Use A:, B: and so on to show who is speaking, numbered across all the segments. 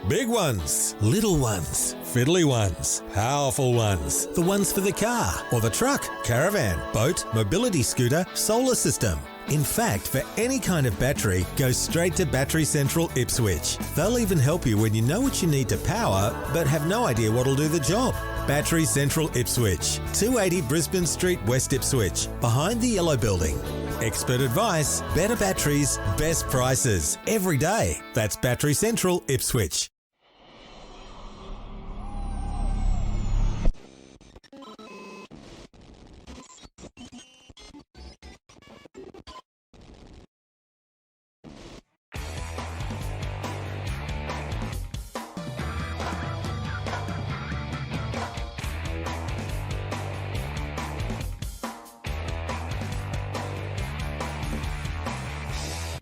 A: Big ones, little ones, fiddly ones, powerful ones, the ones for the car or the truck, caravan, boat, mobility scooter, solar system. In fact, for any kind of battery, go straight to Battery Central Ipswich. They'll even help you when you know what you need to power, but have no idea what'll do the job. Battery Central Ipswich, 280 Brisbane Street, West Ipswich, behind the Yellow Building. Expert advice, better batteries, best prices, every day. That's Battery Central Ipswich.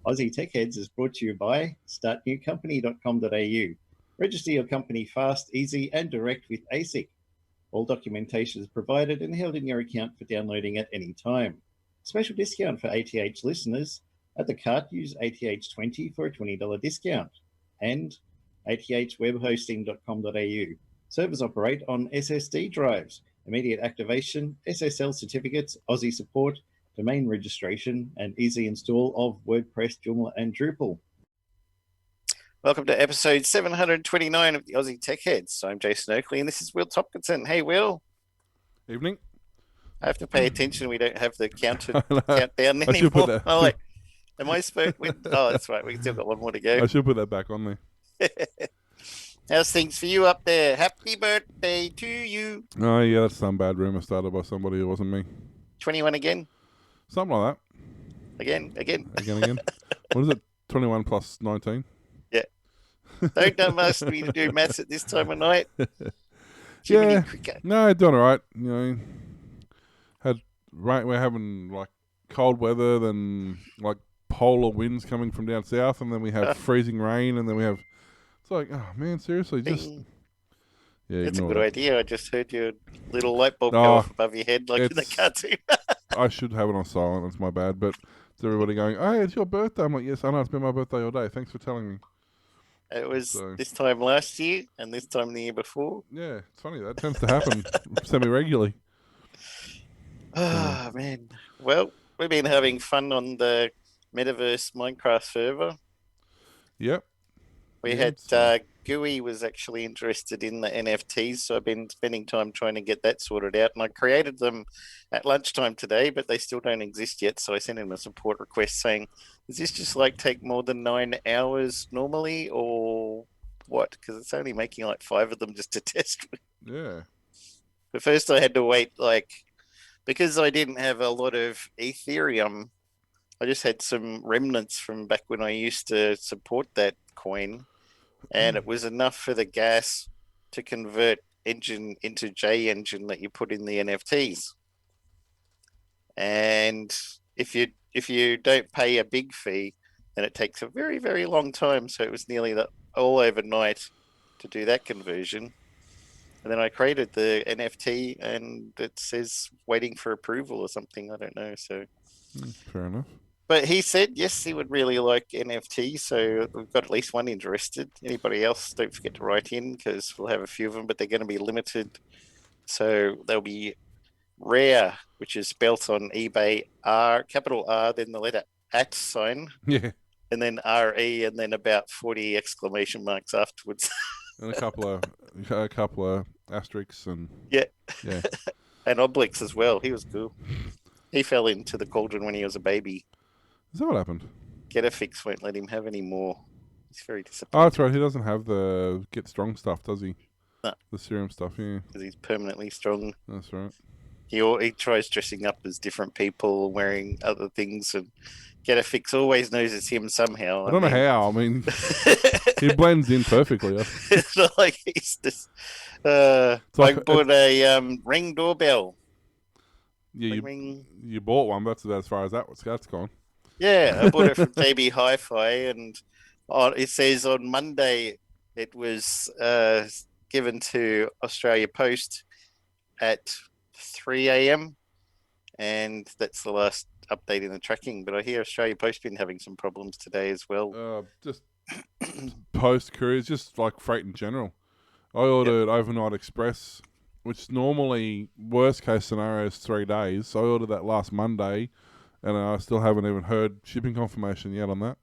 B: Aussie Tech Heads is brought to you by startnewcompany.com.au. Register your company fast, easy, and direct with ASIC. All documentation is provided and held in your account for downloading at any time. Special discount for ATH listeners. At the cart, use ATH20 for a $20 discount. And athwebhosting.com.au. Servers operate on SSD drives. Immediate activation, SSL certificates, Aussie support, domain registration, and easy install of WordPress, Joomla, and Drupal.
C: Welcome to episode 729 of the Aussie Tech Heads. I'm Jason Oakley, and this is Will Tompkinson. Hey, Will.
D: Evening.
C: I have to pay attention. We don't have the countdown anymore.
D: I should put that.
C: Oh, wait. Am I supposed to? Oh, that's right. We still got one more to go.
D: I should put that back on there.
C: How's things for you up there? Happy birthday to you.
D: Oh, yeah, that's some bad rumour started by somebody who wasn't me.
C: 21 again?
D: Something like that.
C: Again.
D: What is it? 21 plus 19?
C: Yeah. Don't ask me to do maths at this time of night.
D: Yeah. No, doing all right. You know, we're having like cold weather, then like polar winds coming from down south, and then we have freezing rain, and then we have. It's like, oh man, seriously, just. Yeah,
C: that's a good idea. I just heard your little light bulb go off above your head like in the cartoon.
D: I should have it on silent. That's my bad. But it's everybody going, "Oh, it's your birthday." I'm like, "Yes, I know. It's been my birthday all day. Thanks for telling me."
C: It was this time last year and this time the year before.
D: Yeah, it's funny. That tends to happen semi-regularly.
C: Oh, man. Well, we've been having fun on the Metaverse Minecraft server.
D: Yep.
C: We had GUI was actually interested in the NFTs, so I've been spending time trying to get that sorted out. And I created them at lunchtime today, but they still don't exist yet. So I sent in a support request saying, does this just like take more than 9 hours normally or what? Because it's only making like 5 of them just to test.
D: Yeah.
C: But first I had to wait, because I didn't have a lot of Ethereum, I just had some remnants from back when I used to support that coin. And it was enough for the gas to convert engine into J engine that you put in the NFTs. And if you don't pay a big fee, then it takes a very, very long time. So it was nearly all overnight to do that conversion. And then I created the NFT and it says waiting for approval or something. I don't know. So
D: fair enough.
C: But he said, yes, he would really like NFT, so we've got at least one interested. Anybody else, don't forget to write in, because we'll have a few of them, but they're going to be limited. So they'll be rare, which is spelt on eBay, capital R, then the letter @ sign,
D: yeah,
C: and then RE, and then about 40 exclamation marks afterwards.
D: And a couple of asterisks and...
C: Yeah. And obliques as well. He was cool. He fell into the cauldron when he was a baby.
D: Is that what happened?
C: Getafix won't let him have any more. He's very disappointed.
D: Oh, that's right. He doesn't have the Get Strong stuff, does he?
C: No.
D: The serum stuff, yeah.
C: Because he's permanently strong.
D: That's right.
C: He tries dressing up as different people, wearing other things, and Getafix always knows it's him somehow.
D: I don't know how. I mean, he blends in perfectly.
C: It's not like he's just... I bought a Ring doorbell.
D: Yeah, you bought one, but that's about as far as that's gone.
C: Yeah, I bought it from JB Hi-Fi, and it says on Monday it was given to Australia Post at 3 a.m, and that's the last update in the tracking. But I hear Australia Post been having some problems today as well.
D: Just post couriers, just like freight in general. I ordered overnight express, which normally worst case scenario is 3 days. So I ordered that last Monday, and I still haven't even heard shipping confirmation yet on that.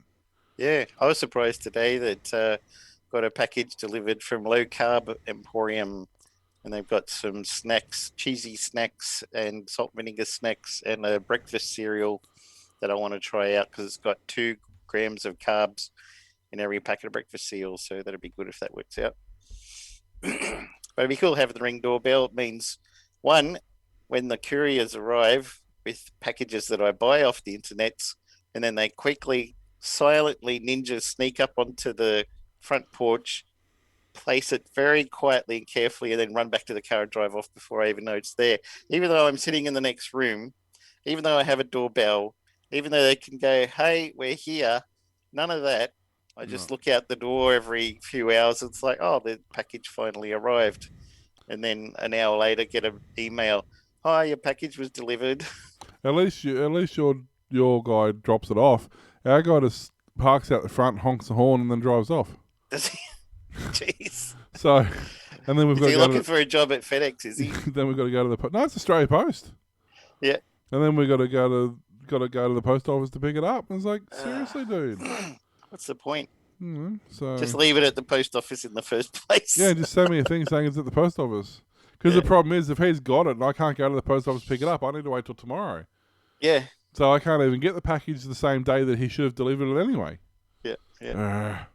C: Yeah, I was surprised today that got a package delivered from Low Carb Emporium, and they've got some snacks, cheesy snacks, and salt vinegar snacks, and a breakfast cereal that I want to try out because it's got 2 grams of carbs in every packet of breakfast cereal. So that'd be good if that works out. But it'd be cool having the Ring doorbell. It means, one, when the couriers arrive with packages that I buy off the internet, and then they quickly, silently ninja sneak up onto the front porch, place it very quietly and carefully, and then run back to the car and drive off before I even know it's there. Even though I'm sitting in the next room, even though I have a doorbell, even though they can go, hey, we're here, none of that. I just look out the door every few hours. It's like, oh, the package finally arrived. And then an hour later, get an email. Hi, your package was delivered.
D: At least your guy drops it off. Our guy just parks out the front, honks the horn, and then drives off.
C: Does he? Jeez.
D: So, and then we've got
C: Is
D: to
C: he
D: go
C: looking for a job at FedEx, is he?
D: then we've got to go to the no, it's Australia Post.
C: Yeah.
D: And then we got to go to the post office to pick it up. And it's like, seriously, dude.
C: What's the point?
D: So
C: just leave it at the post office in the first place.
D: Yeah, just send me a thing saying it's at the post office. Because the problem is, if he's got it and I can't go to the post office to pick it up, I need to wait till tomorrow.
C: Yeah.
D: So I can't even get the package the same day that he should have delivered it anyway.
C: Yeah.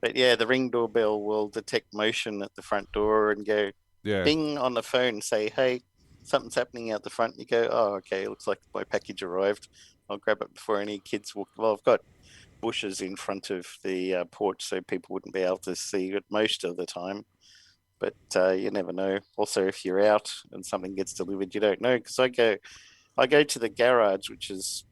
C: But yeah, the Ring doorbell will detect motion at the front door and go bing on the phone, say, hey, something's happening out the front. You go, oh, okay, looks like my package arrived. I'll grab it before any kids walk. Well, I've got bushes in front of the porch so people wouldn't be able to see it most of the time. But you never know. Also, if you're out and something gets delivered, you don't know. Because I go to the garage, which is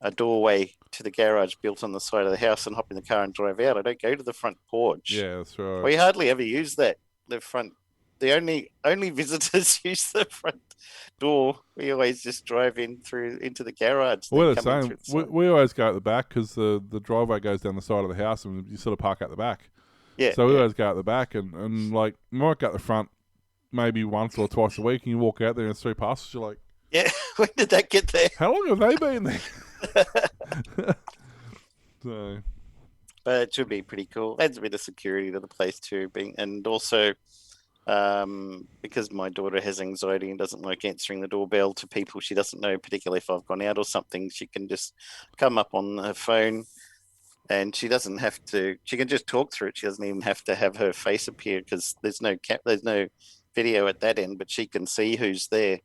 C: a doorway to the garage built on the side of the house, and hop in the car and drive out. I don't go to the front porch.
D: Yeah, that's right.
C: We hardly ever use that. The front. The only visitors use the front door. We always just drive into the garage.
D: We're the same. We always go at the back because the driveway goes down the side of the house, and you sort of park at the back.
C: Yeah.
D: So we always go at the back, and like you might go at the front maybe once or twice a week, and you walk out there and 3 parcels. You're like,
C: yeah, when did that get there?
D: How long have they been there? So,
C: but it should be pretty cool. Adds a bit of security to the place too, and also because my daughter has anxiety and doesn't like answering the doorbell to people she doesn't know, particularly if I've gone out or something, she can just come up on her phone. And she doesn't have to. She can just talk through it. She doesn't even have to have her face appear because there's no video at that end. But she can see who's there,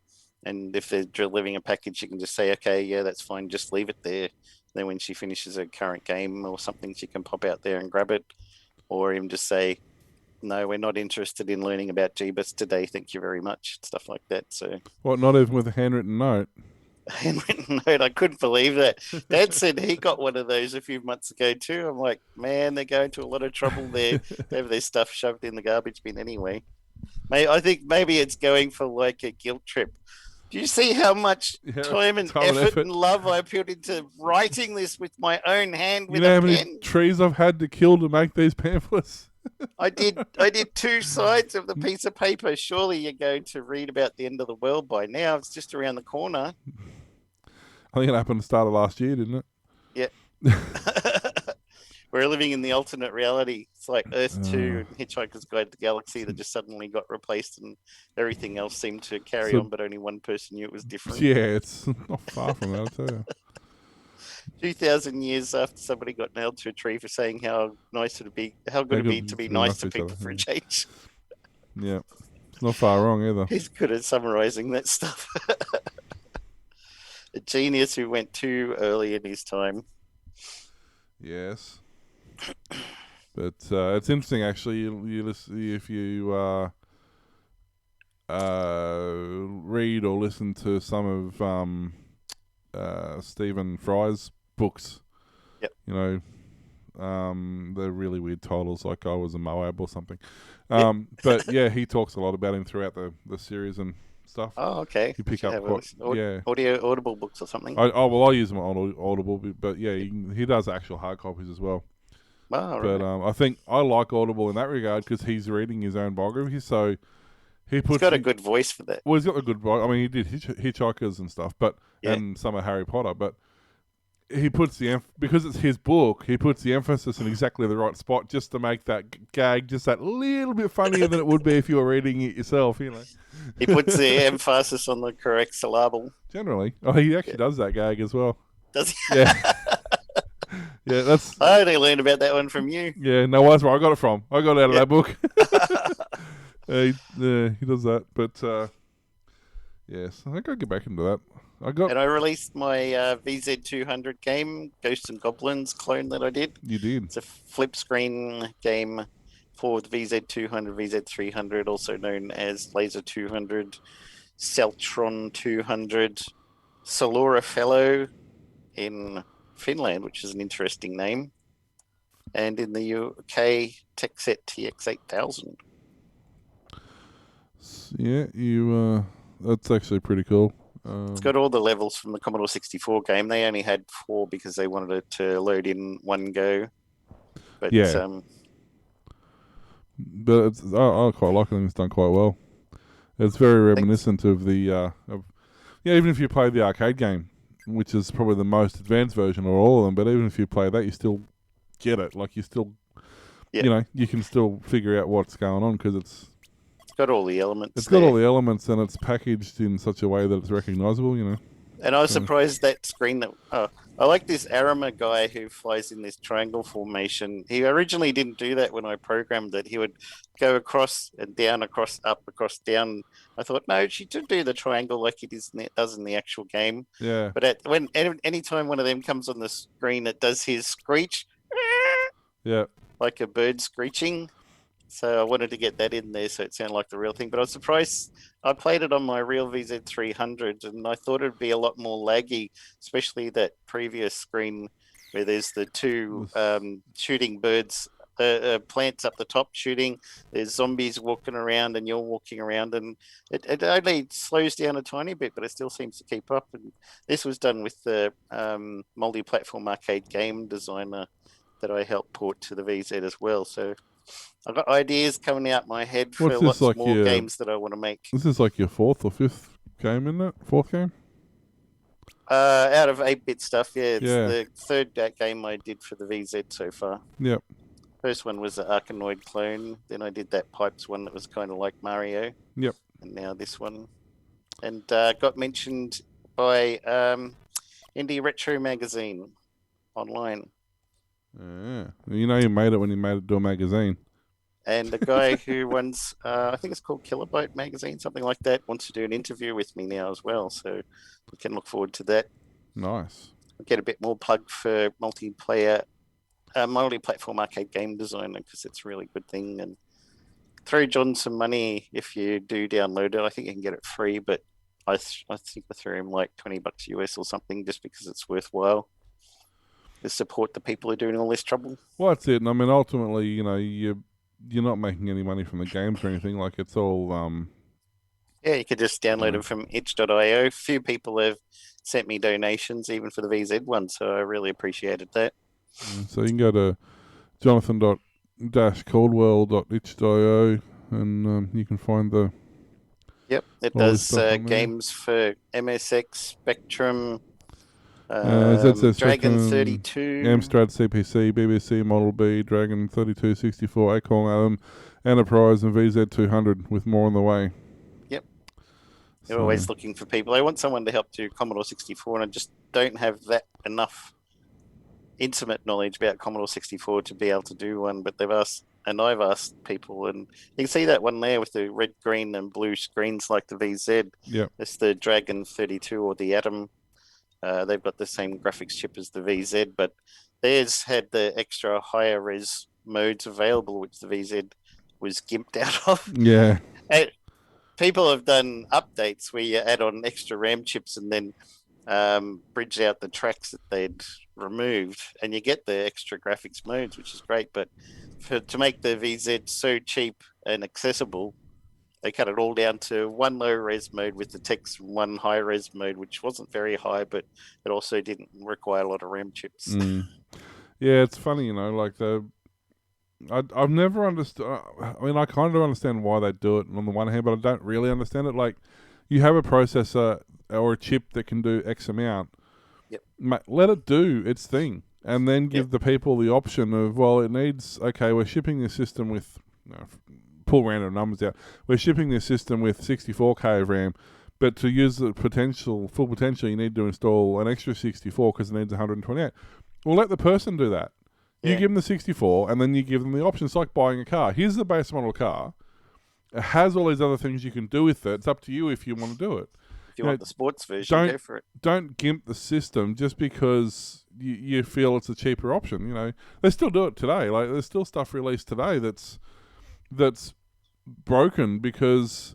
C: and if they're delivering a package, she can just say, "Okay, yeah, that's fine. Just leave it there." Then when she finishes a current game or something, she can pop out there and grab it, or even just say, "No, we're not interested in learning about Jeebus today. Thank you very much." Stuff like that. So,
D: what? Not even with a handwritten note.
C: Handwritten note. I couldn't believe that. Dad said he got one of those a few months ago too. I'm like, man, they're going to a lot of trouble there. They have their stuff shoved in the garbage bin anyway. I think maybe it's going for like a guilt trip. Do you see how much time and effort and love I put into writing this with my own hand with a pen?
D: You know how many trees I've had to kill to make these pamphlets?
C: I did 2 sides of the piece of paper. Surely you're going to read about the end of the world by now. It's just around the corner.
D: I think it happened at the start of last year, didn't
C: it? Yeah. We're living in the alternate reality. It's like Earth 2 and Hitchhiker's Guide to the Galaxy that just suddenly got replaced and everything else seemed to carry on, but only one person knew it was different.
D: Yeah, it's not far from that, I'll tell you.
C: 2,000 years after somebody got nailed to a tree for saying how nice it'd be, how good it'd be to be nice to people for a change.
D: Yeah, it's not far wrong either.
C: He's good at summarizing that stuff. A genius who went too early in his time.
D: Yes, but it's interesting actually. You listen, if you read or listen to some of Stephen Fry's books.
C: Yep.
D: You know, they're really weird titles, like I Was a Moab or something. But yeah, he talks a lot about him throughout the series and stuff.
C: Oh, okay.
D: You pick up
C: Audible books or something.
D: I use them on Audible, but yeah, he does actual hard copies as well.
C: Oh,
D: But
C: right.
D: I think I like Audible in that regard because he's reading his own biography, so he
C: He's
D: puts.
C: got a good voice for that.
D: Well, he's got a good. I mean, he did Hitchhikers and stuff,
C: Yeah.
D: and some of Harry Potter, but he puts because it's his book. He puts the emphasis in exactly the right spot, just to make that gag just that little bit funnier than it would be if you were reading it yourself.
C: He puts the emphasis on the correct syllable.
D: Generally, he actually does that gag as well.
C: Does he?
D: Yeah, yeah. That's.
C: I only learned about that one from you.
D: Yeah, no, that's where I got it from. I got it out of that book. He does that, but yes, I think I'll get back into that.
C: And I released my VZ200 game, Ghosts and Goblins clone that I did.
D: You did.
C: It's a flip screen game for the VZ200, VZ300, also known as Laser 200, Celtron 200, Solura Fellow in Finland, which is an interesting name, and in the UK, TechSet TX8000.
D: Yeah, that's actually pretty cool.
C: It's got all the levels from the Commodore 64 game. They only had 4 because they wanted it to load in one go. But
D: yeah, but I quite like it. It's done quite well. It's very reminiscent of the even if you play the arcade game, which is probably the most advanced version of all of them. But even if you play that, you still get it. Like you still, you can still figure out what's going on because it's
C: got all the elements.
D: It's got all the elements, and it's packaged in such a way that it's recognizable.
C: And I was surprised that screen that. I like this Arima guy who flies in this triangle formation. He originally didn't do that when I programmed it. He would go across and down, across, up, across, down. I thought, no, she should do the triangle like it does in the actual game.
D: Yeah.
C: But anytime one of them comes on the screen, it does his screech.
D: Yeah.
C: Like a bird screeching. So I wanted to get that in there so it sounded like the real thing. But I was surprised. I played it on my real VZ300 and I thought it'd be a lot more laggy, especially that previous screen where there's the two shooting birds, plants up the top shooting. There's zombies walking around and you're walking around, and it only slows down a tiny bit, but it still seems to keep up. And this was done with the multi-platform arcade game designer that I helped port to the VZ as well. So I've got ideas coming out my head for lots more games that I want to make.
D: This is like your 4th or 5th game, isn't it? 4th game?
C: Out of 8-bit stuff, it's the 3rd game I did for the VZ so far.
D: Yep.
C: First one was the Arkanoid clone. Then I did that Pipes one that was kind of like Mario.
D: Yep.
C: And now this one. And got mentioned by Indie Retro Magazine online.
D: Yeah. You made it when you made it to a magazine.
C: And the guy who runs, I think it's called Kilobyte Magazine, something like that, wants to do an interview with me now as well. So we can look forward to that.
D: Nice.
C: I'll get a bit more plug for multi-platform arcade game designer because it's a really good thing. And throw John some money if you do download it. I think you can get it free, but I think I threw him like $20 US or something just because it's worthwhile. To support the people who are doing all this trouble.
D: Well, that's it. And I mean, ultimately, you're not making any money from the games or anything. Like, it's all...
C: Yeah, you could just download them from itch.io. A few people have sent me donations, even for the VZ one, so I really appreciated that.
D: So you can go to jonathan-caldwell.itch.io and you can find the...
C: Yep, it does games for MSX, Spectrum... Dragon 32,
D: Amstrad CPC, BBC Model B, Dragon 32, 64, Acorn Atom, Enterprise, and VZ200 with more on the way.
C: Yep. They're always looking for people. I want someone to help do Commodore 64, and I just don't have that enough intimate knowledge about Commodore 64 to be able to do one, but they've asked, and I've asked people, and you can see that one there with the red, green, and blue screens like the VZ.
D: Yep.
C: It's the Dragon 32 or the Atom. They've got the same graphics chip as the VZ, but theirs had the extra higher res modes available, which the VZ was gimped out of.
D: Yeah.
C: And people have done updates where you add on extra RAM chips and then bridge out the tracks that they'd removed, and you get the extra graphics modes, which is great. But to make the VZ so cheap and accessible, they cut it all down to one low res mode with the text, one high res mode, which wasn't very high, but it also didn't require a lot of RAM chips.
D: Yeah, it's funny, like I've never understood. I mean, I kind of understand why they do it on the one hand, but I don't really understand it. Like, you have a processor or a chip that can do X amount.
C: Yep.
D: Let it do its thing, and then give
C: Yep.
D: the people the option of, well, it needs. Okay, we're shipping this system with. Pull random numbers out. We're shipping this system with 64K of RAM, but to use the full potential, you need to install an extra 64 because it needs 128. Well, let the person do that. You give them the 64, and then you give them the option. It's like buying a car. Here's the base model car. It has all these other things you can do with it. It's up to you if you want to do it.
C: If you want the sports version, go for it.
D: Don't gimp the system just because you feel it's a cheaper option. You know, they still do it today. Like, there's still stuff released today that's broken because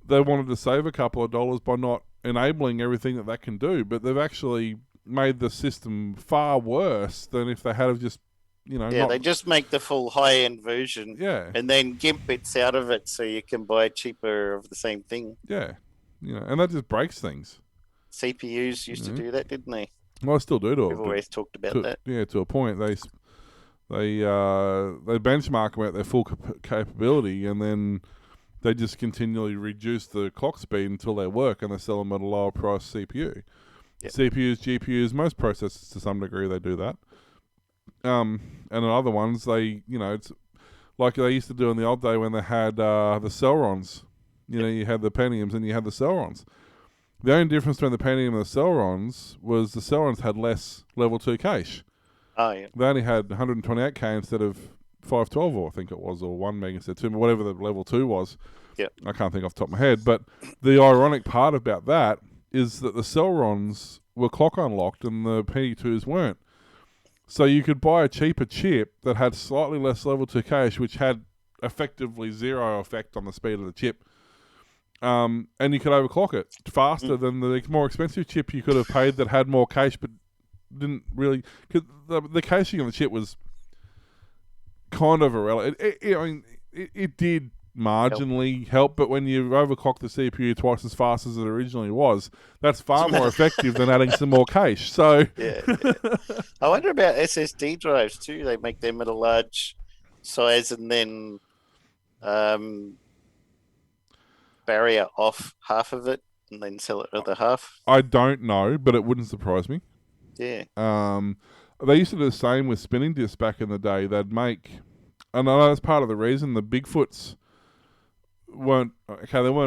D: they wanted to save a couple of dollars by not enabling everything that can do, but they've actually made the system far worse than if they had have just,
C: they just make the full high-end version, and then gimp bits out of it so you can buy cheaper of the same thing.
D: Yeah, and that just breaks things.
C: CPUs used to do that, didn't they?
D: Well, I still do.
C: We've always talked about that.
D: Yeah, to a point. They benchmark them at their full capability, and then they just continually reduce the clock speed until they work, and they sell them at a lower price CPU. Yep. CPUs, GPUs, most processors to some degree they do that. And in other ones, it's like they used to do in the old day when they had the Celrons. You had the Pentiums and you had the Celrons. The only difference between the Pentium and the Celrons was the Celrons had less level 2 cache.
C: Oh, yeah.
D: They only had 128K instead of 512, or I think it was, or 1 meg instead of 2, whatever the level 2 was.
C: Yeah.
D: I can't think off the top of my head. But the ironic part about that is that the Celrons were clock unlocked and the P2s weren't. So you could buy a cheaper chip that had slightly less level 2 cache, which had effectively zero effect on the speed of the chip. And you could overclock it faster than the more expensive chip you could have paid that had more cache, but didn't really... Cause the caching of the chip was kind of irrelevant. It did marginally help, but when you overclock the CPU twice as fast as it originally was, that's far more effective than adding some more cache. So
C: yeah. I wonder about SSD drives too. They make them at a large size and then barrier off half of it and then sell it at the half.
D: I don't know, but it wouldn't surprise me.
C: Yeah.
D: They used to do the same with spinning discs back in the day. They'd make, and I know that's part of the reason the Bigfoots they weren't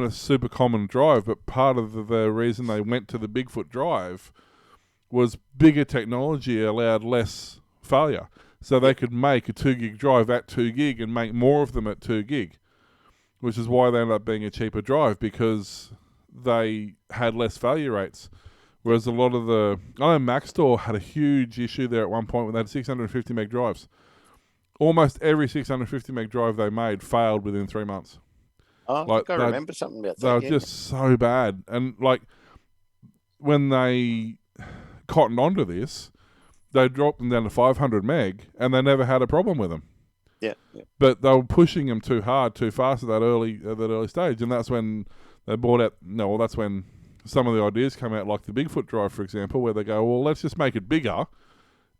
D: a super common drive, but part of the reason they went to the Bigfoot drive was bigger technology allowed less failure. So they could make a 2 gig drive at 2 gig and make more of them at 2 gig, which is why they ended up being a cheaper drive, because they had less failure rates. Whereas a lot of I know Maxtor had a huge issue there at one point when they had 650 meg drives. Almost every 650 meg drive they made failed within 3 months.
C: Oh, I think I remember something about that.
D: They were just so bad. And when they cottoned onto this, they dropped them down to 500 meg and they never had a problem with them.
C: Yeah.
D: But they were pushing them too hard, too fast at that early stage. And that's when they bought out, that's when some of the ideas come out, like the Bigfoot drive, for example, where they go, well, let's just make it bigger.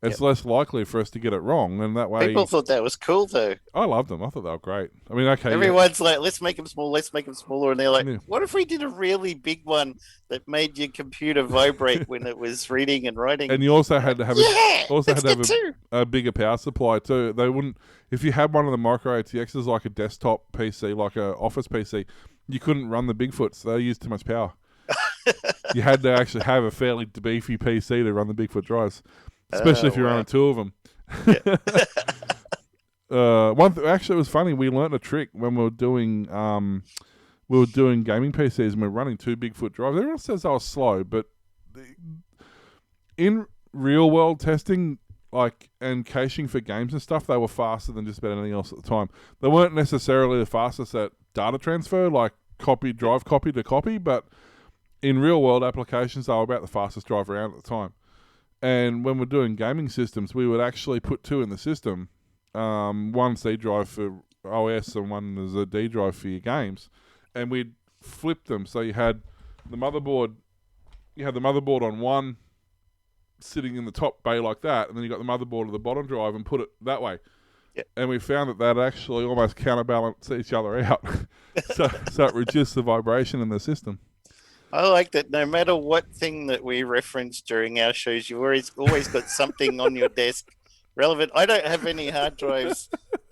D: It's less likely for us to get it wrong, and that way...
C: People thought that was cool, though.
D: I loved them. I thought they were great. I mean, okay...
C: Everyone's like, let's make them small, let's make them smaller, and they're like, what if we did a really big one that made your computer vibrate when it was reading and writing?
D: And you also had to have a bigger power supply, too. They wouldn't... If you had one of the micro ATXs, like a desktop PC, like an office PC, you couldn't run the Bigfoots. They used too much power. You had to actually have a fairly beefy PC to run the Bigfoot drives. Especially if you're running two of them.
C: Yeah.
D: Actually, it was funny. We learnt a trick when we were doing gaming PCs and we were running two Bigfoot drives. Everyone says I was slow, but in real world testing, and caching for games and stuff, they were faster than just about anything else at the time. They weren't necessarily the fastest at data transfer, like drive copy to copy, but in real world applications, they were about the fastest drive around at the time. And when we're doing gaming systems, we would actually put two in the system. One C drive for OS and one as a D drive for your games. And we'd flip them. So you had the motherboard on one sitting in the top bay like that, and then you got the motherboard at the bottom drive and put it that way. and we found that actually almost counterbalance each other out. so it reduced the vibration in the system.
C: I like that no matter what thing that we reference during our shows, you've always got something on your desk relevant. I don't have any hard drives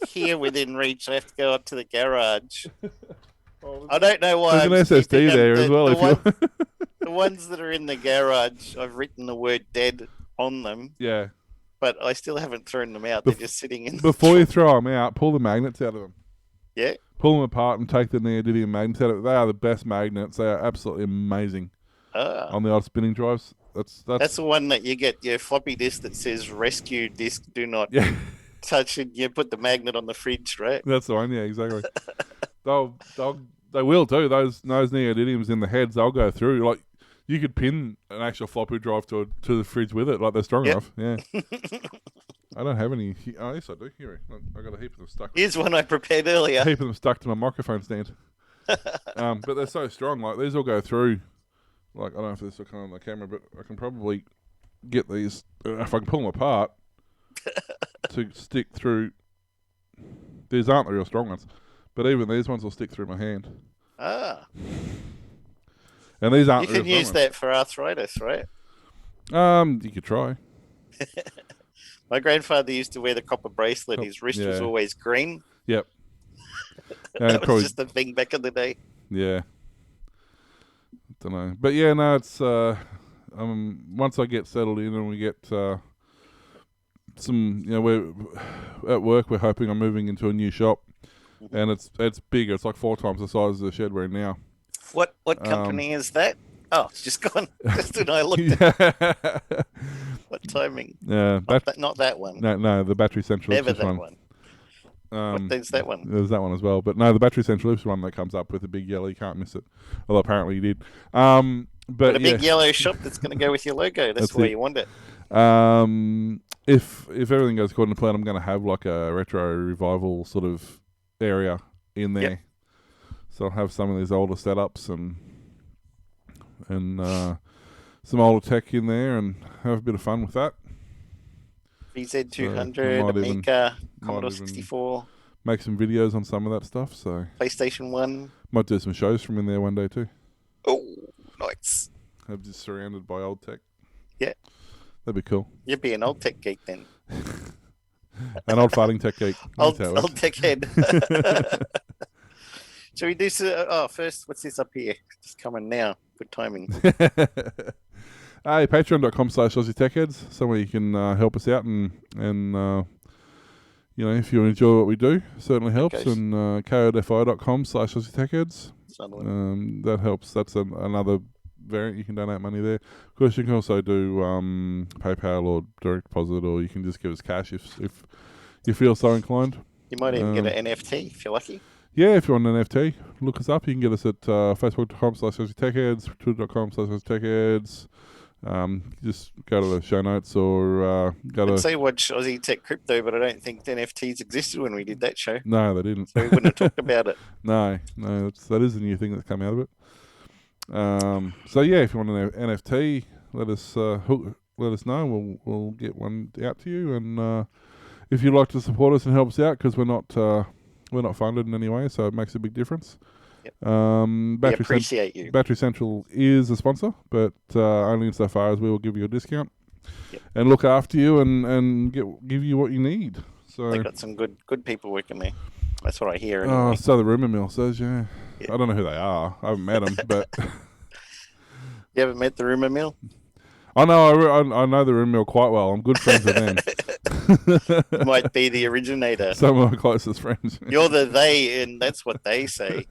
C: here within reach. I have to go up to the garage. I don't know why.
D: There's an SSD there as well.
C: The ones that are in the garage, I've written the word "dead" on them.
D: Yeah.
C: But I still haven't thrown them out. They're just sitting in.
D: Before you throw them out, pull the magnets out of them.
C: Yeah.
D: Pull them apart and take the neodymium magnets out of it. They are the best magnets. They are absolutely amazing on the old spinning drives. That's
C: the one that you get your floppy disk that says "rescue disk, do not touch it." You put the magnet on the fridge, right?
D: That's the one. Yeah, exactly. They will do those neodymiums in the heads. They'll go through. Like you could pin an actual floppy drive to the fridge with it. Like they're strong enough. Yeah. I don't have any. Oh, yes, I do. Here, I got a heap of them stuck.
C: Here's one I prepared earlier.
D: A heap of them stuck to my microphone stand. But they're so strong. Like these will go through. Like I don't know if this will come on the camera, but I can probably get these if I can pull them apart to stick through. These aren't the real strong ones, but even these ones will stick through my hand. And these aren't.
C: You can use that for arthritis, right?
D: You could try.
C: My grandfather used to wear the copper bracelet. His wrist was always green.
D: Yep.
C: That was just the thing back in the day.
D: Yeah. Don't know, but yeah, no, it's once I get settled in and we get some, we're at work. We're hoping I'm moving into a new shop, and it's bigger. It's like 4 times the size of the shed we're in now.
C: What company is that? Oh, it's just gone. Just when I looked at what timing?
D: Yeah,
C: not that one.
D: No, the Battery Central.
C: Never that one. There's that one.
D: There's that one as well, but no, the Battery Central is one that comes up with the big yellow. You can't miss it. Although apparently you did. But
C: a big yellow shop that's going to go with your logo. That's where you want it.
D: If everything goes according to plan, I'm going to have like a retro revival sort of area in there. Yep. So I'll have some of these older setups and some older tech in there and have a bit of fun with that.
C: VZ200, Amiga, Commodore 64.
D: Make some videos on some of that stuff. So
C: PlayStation 1.
D: Might do some shows from in there one day too.
C: Oh, nice.
D: I'm just surrounded by old tech.
C: Yeah.
D: That'd be cool.
C: You'd be an old tech geek then.
D: An old farting tech geek.
C: Old tech head. Shall we do first, what's this up here? Just coming now. Good timing.
D: Hey, patreon.com/AussieTechHeads, somewhere you can help us out and if you enjoy what we do, certainly helps. Okay. And kofi.com/AussieTechHeads. That helps. That's another variant. You can donate money there. Of course, you can also do PayPal or direct deposit, or you can just give us cash if you feel so inclined.
C: You might even get an NFT if you're lucky.
D: Yeah, if you want an NFT, look us up. You can get us at facebook.com/AussieTechHeads, twitter.com/AussieTechHeads. Just go to the show notes or go to...
C: I'd say watch Aussie Tech Crypto, but I don't think NFTs existed when we did that show.
D: No, they didn't.
C: So we wouldn't have talked about it.
D: No, that is a new thing that's come out of it. So yeah, if you want an NFT, let us know. We'll get one out to you. And if you'd like to support us and help us out, because we're not funded in any way, so it makes a big difference.
C: Yep. We appreciate you.
D: Battery Central is a sponsor, but only insofar as we will give you a discount and look after you and give you what you need. So
C: they got some good people working there. That's what I hear. Anyway.
D: Oh, so the rumour mill says, yeah. I don't know who they are. I haven't met them, but
C: you haven't met the rumour mill?
D: I know the rumour mill quite well. I'm good friends with them.
C: You might be the originator.
D: Some of my closest friends.
C: You're the they, and that's what they say.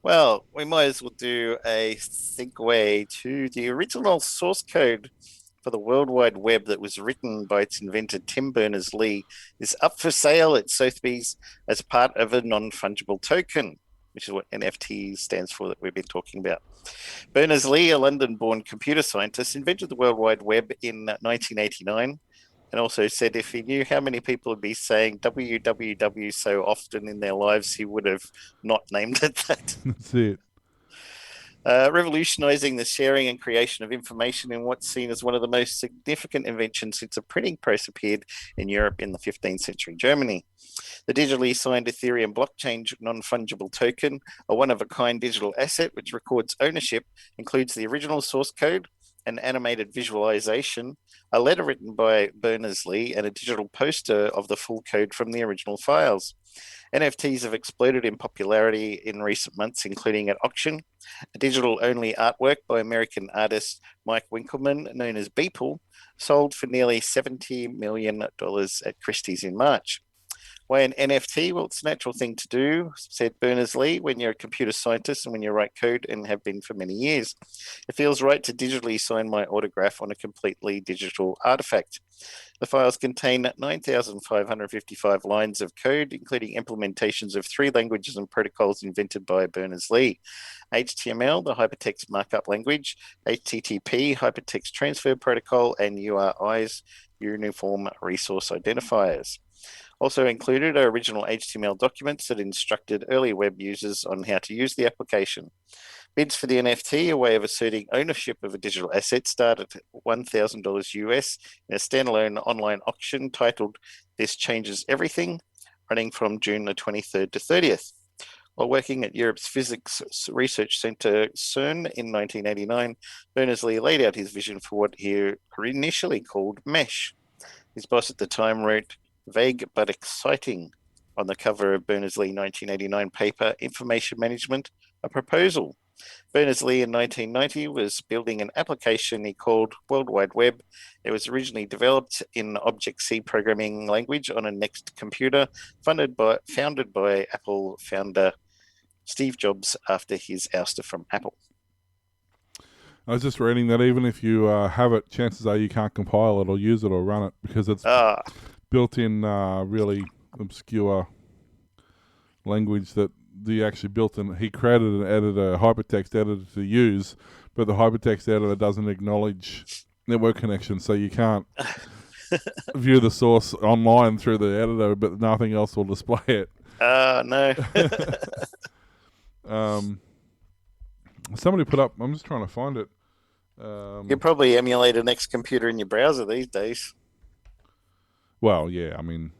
C: Well, we might as well do a segue to the original source code for the World Wide Web that was written by its inventor, Tim Berners-Lee, is up for sale at Sotheby's as part of a non-fungible token, which is what NFT stands for that we've been talking about. Berners-Lee, a London-born computer scientist, invented the World Wide Web in 1989 and also said if he knew how many people would be saying www so often in their lives, he would have not named it that.
D: That's it.
C: revolutionizing the sharing and creation of information in what's seen as one of the most significant inventions since a printing press appeared in Europe in the 15th century Germany. The digitally signed Ethereum blockchain non-fungible token, a one-of-a-kind digital asset which records ownership, includes the original source code, an animated visualization, a letter written by Berners-Lee, and a digital poster of the full code from the original files. NFTs have exploded in popularity in recent months, including at auction, a digital-only artwork by American artist Mike Winkelmann, known as Beeple, sold for nearly $70 million at Christie's in March. Why an NFT? Well, it's a natural thing to do, said Berners-Lee, when you're a computer scientist and when you write code and have been for many years. It feels right to digitally sign my autograph on a completely digital artifact. The files contain 9,555 lines of code, including implementations of 3 languages and protocols invented by Berners-Lee: HTML, the Hypertext Markup Language, HTTP, Hypertext Transfer Protocol, and URIs, Uniform Resource Identifiers. Also included are original HTML documents that instructed early web users on how to use the application. Bids for the NFT, a way of asserting ownership of a digital asset, start at $1,000 US in a standalone online auction titled This Changes Everything, running from June the 23rd to 30th. While working at Europe's Physics Research Centre, CERN, in 1989, Berners-Lee laid out his vision for what he initially called Mesh. His boss at the time wrote, "Vague but exciting," on the cover of Berners-Lee 1989 paper, Information Management, a Proposal. Berners-Lee in 1990 was building an application he called World Wide Web. It was originally developed in Object-C programming language on a NeXT computer, founded by Apple founder Steve Jobs after his ouster from Apple.
D: I was just reading that even if you have it, chances are you can't compile it or use it or run it because it's built in really obscure language that he actually built, and he created an editor, a hypertext editor to use, but the hypertext editor doesn't acknowledge network connections, so you can't view the source online through the editor, but nothing else will display it.
C: No.
D: Somebody put up, I'm just trying to find it.
C: You probably emulate a NeXT computer in your browser these days.
D: Well, yeah, I mean,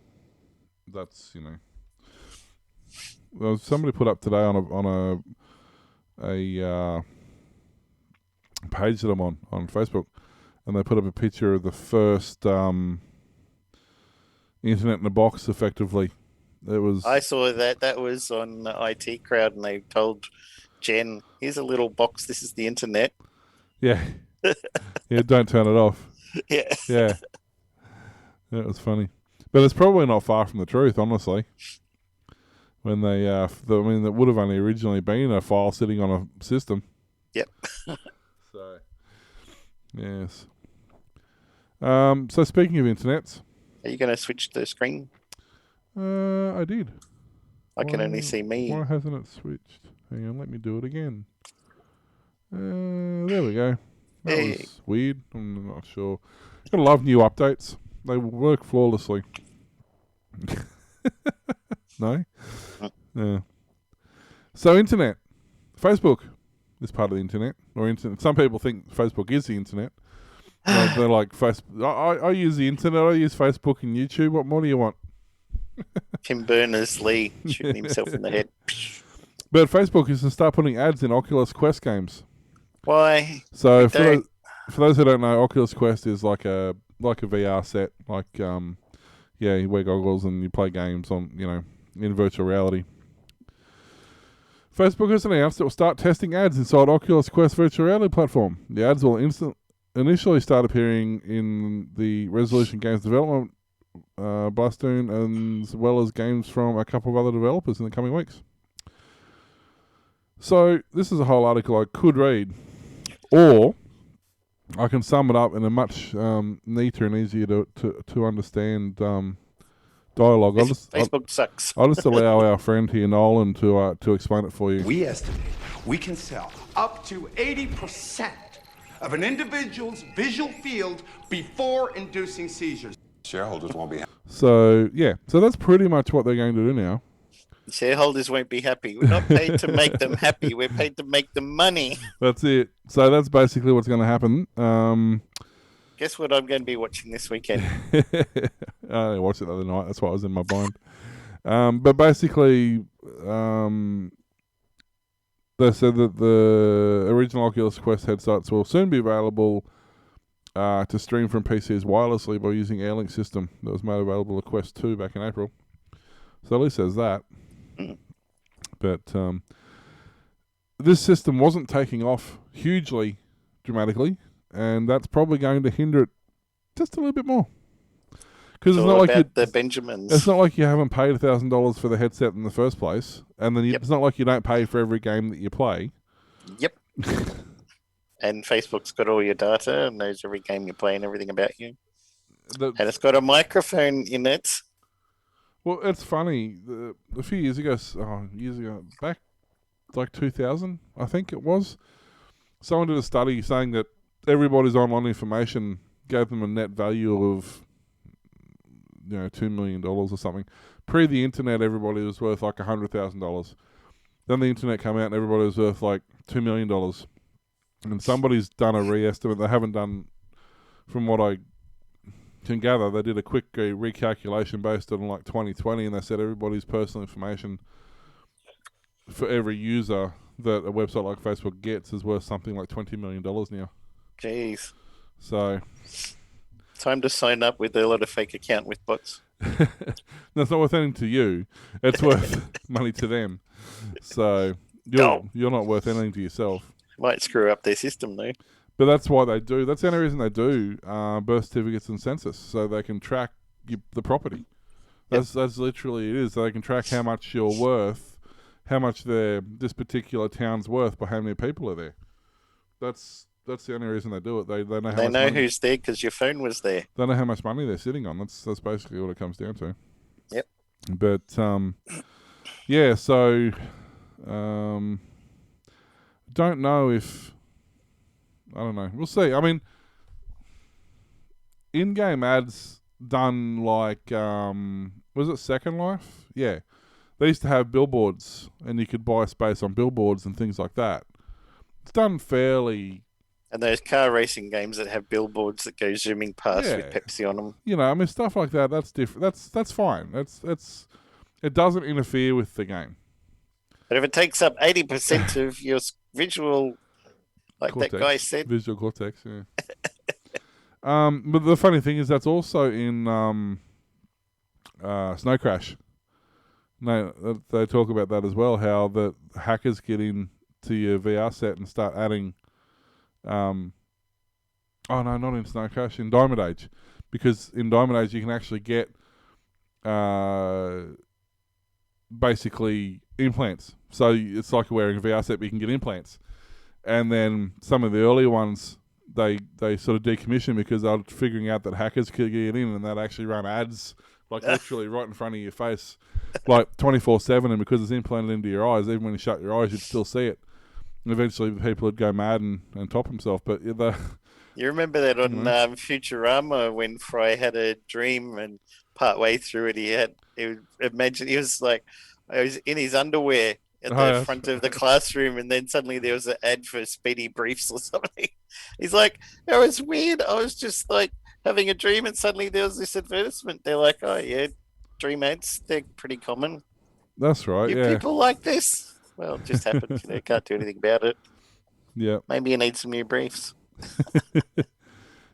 D: that's, well, somebody put up today on a page that I'm on Facebook, and they put up a picture of the first internet in a box, effectively. It was.
C: I saw that. That was on IT Crowd, and they told Jen, "Here's a little box. This is the internet."
D: Yeah. Yeah, don't turn it off.
C: Yeah.
D: Yeah. That was funny. But it's probably not far from the truth, honestly. When they, it would have only originally been a file sitting on a system.
C: Yep.
D: So, yes. So speaking of internets.
C: Are you going to switch the screen?
D: I did.
C: I can only see me.
D: Why hasn't it switched? Hang on, let me do it again. There we go. That was weird. I'm not sure. I love new updates. They work flawlessly. No? Yeah. So internet. Facebook is part of the internet. Or internet. Some people think Facebook is the internet. They're like, I use the internet. I use Facebook and YouTube. What more do you want?
C: Tim Berners-Lee shooting himself in the head.
D: But Facebook is to start putting ads in Oculus Quest games.
C: Why?
D: So for those who don't know, Oculus Quest is like a VR set. Like you wear goggles and you play games on in virtual reality. Facebook has announced it will start testing ads inside Oculus Quest virtual reality platform. The ads will initially start appearing in the Resolution Games development Blastoon, as well as games from a couple of other developers in the coming weeks. So this is a whole article I could read, or I can sum it up in a much neater and easier to understand dialogue.
C: Facebook sucks.
D: I'll just allow our friend here, Nolan, to explain it for you.
E: We estimate we can sell up to 80% of an individual's visual field before inducing seizures.
F: Shareholders won't be happy.
D: So that's pretty much what they're going to do now.
C: Shareholders won't be happy. We're not paid to make them happy. We're paid to make them money.
D: That's it. So that's basically what's going to happen.
C: Guess what I'm going to be watching this weekend?
D: I watched it the other night. That's why I was in my bind. But basically, they said that the original Oculus Quest headsets will soon be available to stream from PCs wirelessly by using Airlink system that was made available to Quest 2 back in April. So at least says that. But this system wasn't taking off hugely dramatically, and that's probably going to hinder it just a little bit more. Because it's not like
C: the Benjamins.
D: It's not like you haven't paid $1,000 for the headset in the first place, and then it's not like you don't pay for every game that you play.
C: Yep. And Facebook's got all your data and knows every game you play and everything about you. And it's got a microphone in it.
D: Well, it's funny. A few years ago, back like 2000, I think it was, someone did a study saying that everybody's online information gave them a net value of $2 million or something. Pre the internet, everybody was worth like $100,000. Then the internet came out and everybody was worth like $2 million. And somebody's done a re-estimate. They haven't done, from what I can gather, they did a quick recalculation based on like 2020, and they said everybody's personal information for every user that a website like Facebook gets is worth something like $20 million now.
C: Jeez.
D: So
C: time to sign up with a lot of fake account with bots.
D: That's not worth anything to you. It's worth money to them. So you're not worth anything to yourself.
C: Might screw up their system though.
D: But that's why they do. That's the only reason they do birth certificates and census, so they can track the property. That's literally it is. So they can track how much you're worth, how much this particular town's worth by how many people are there. That's the only reason they do it. They know how much money,
C: who's there because your phone was there.
D: They know how much money they're sitting on. That's basically what it comes down to.
C: Yep.
D: But yeah. So don't know if. I don't know. We'll see. I mean, in-game ads done like, was it Second Life? Yeah. They used to have billboards, and you could buy space on billboards and things like that. It's done fairly...
C: And those car racing games that have billboards that go zooming past with Pepsi on them.
D: I mean, stuff like that, that's different. That's fine. It doesn't interfere with the game.
C: But if it takes up 80% of your visual... Like cortex, that guy said.
D: Visual cortex, yeah. But the funny thing is that's also in Snow Crash. No, they talk about that as well, how the hackers get into your VR set and start adding... oh, no, not in Snow Crash, in Diamond Age. Because in Diamond Age you can actually get basically implants. So it's like wearing a VR set, but you can get implants. And then some of the earlier ones, they sort of decommissioned because they were figuring out that hackers could get in and they'd actually run ads, like literally right in front of your face, like 24/7. And because it's implanted into your eyes, even when you shut your eyes, you'd still see it. And eventually people would go mad and top himself. But you
C: remember that on Futurama when Fry had a dream and part way through it, he was in his underwear at the front of the classroom, and then suddenly there was an ad for Speedy Briefs or something. He's like, that was weird. I was just like having a dream, and suddenly there was this advertisement. They're like, oh yeah, dream ads, they're pretty common.
D: That's right.
C: People like this. Well, it just happened. Can't do anything about it.
D: Yeah.
C: Maybe you need some new briefs.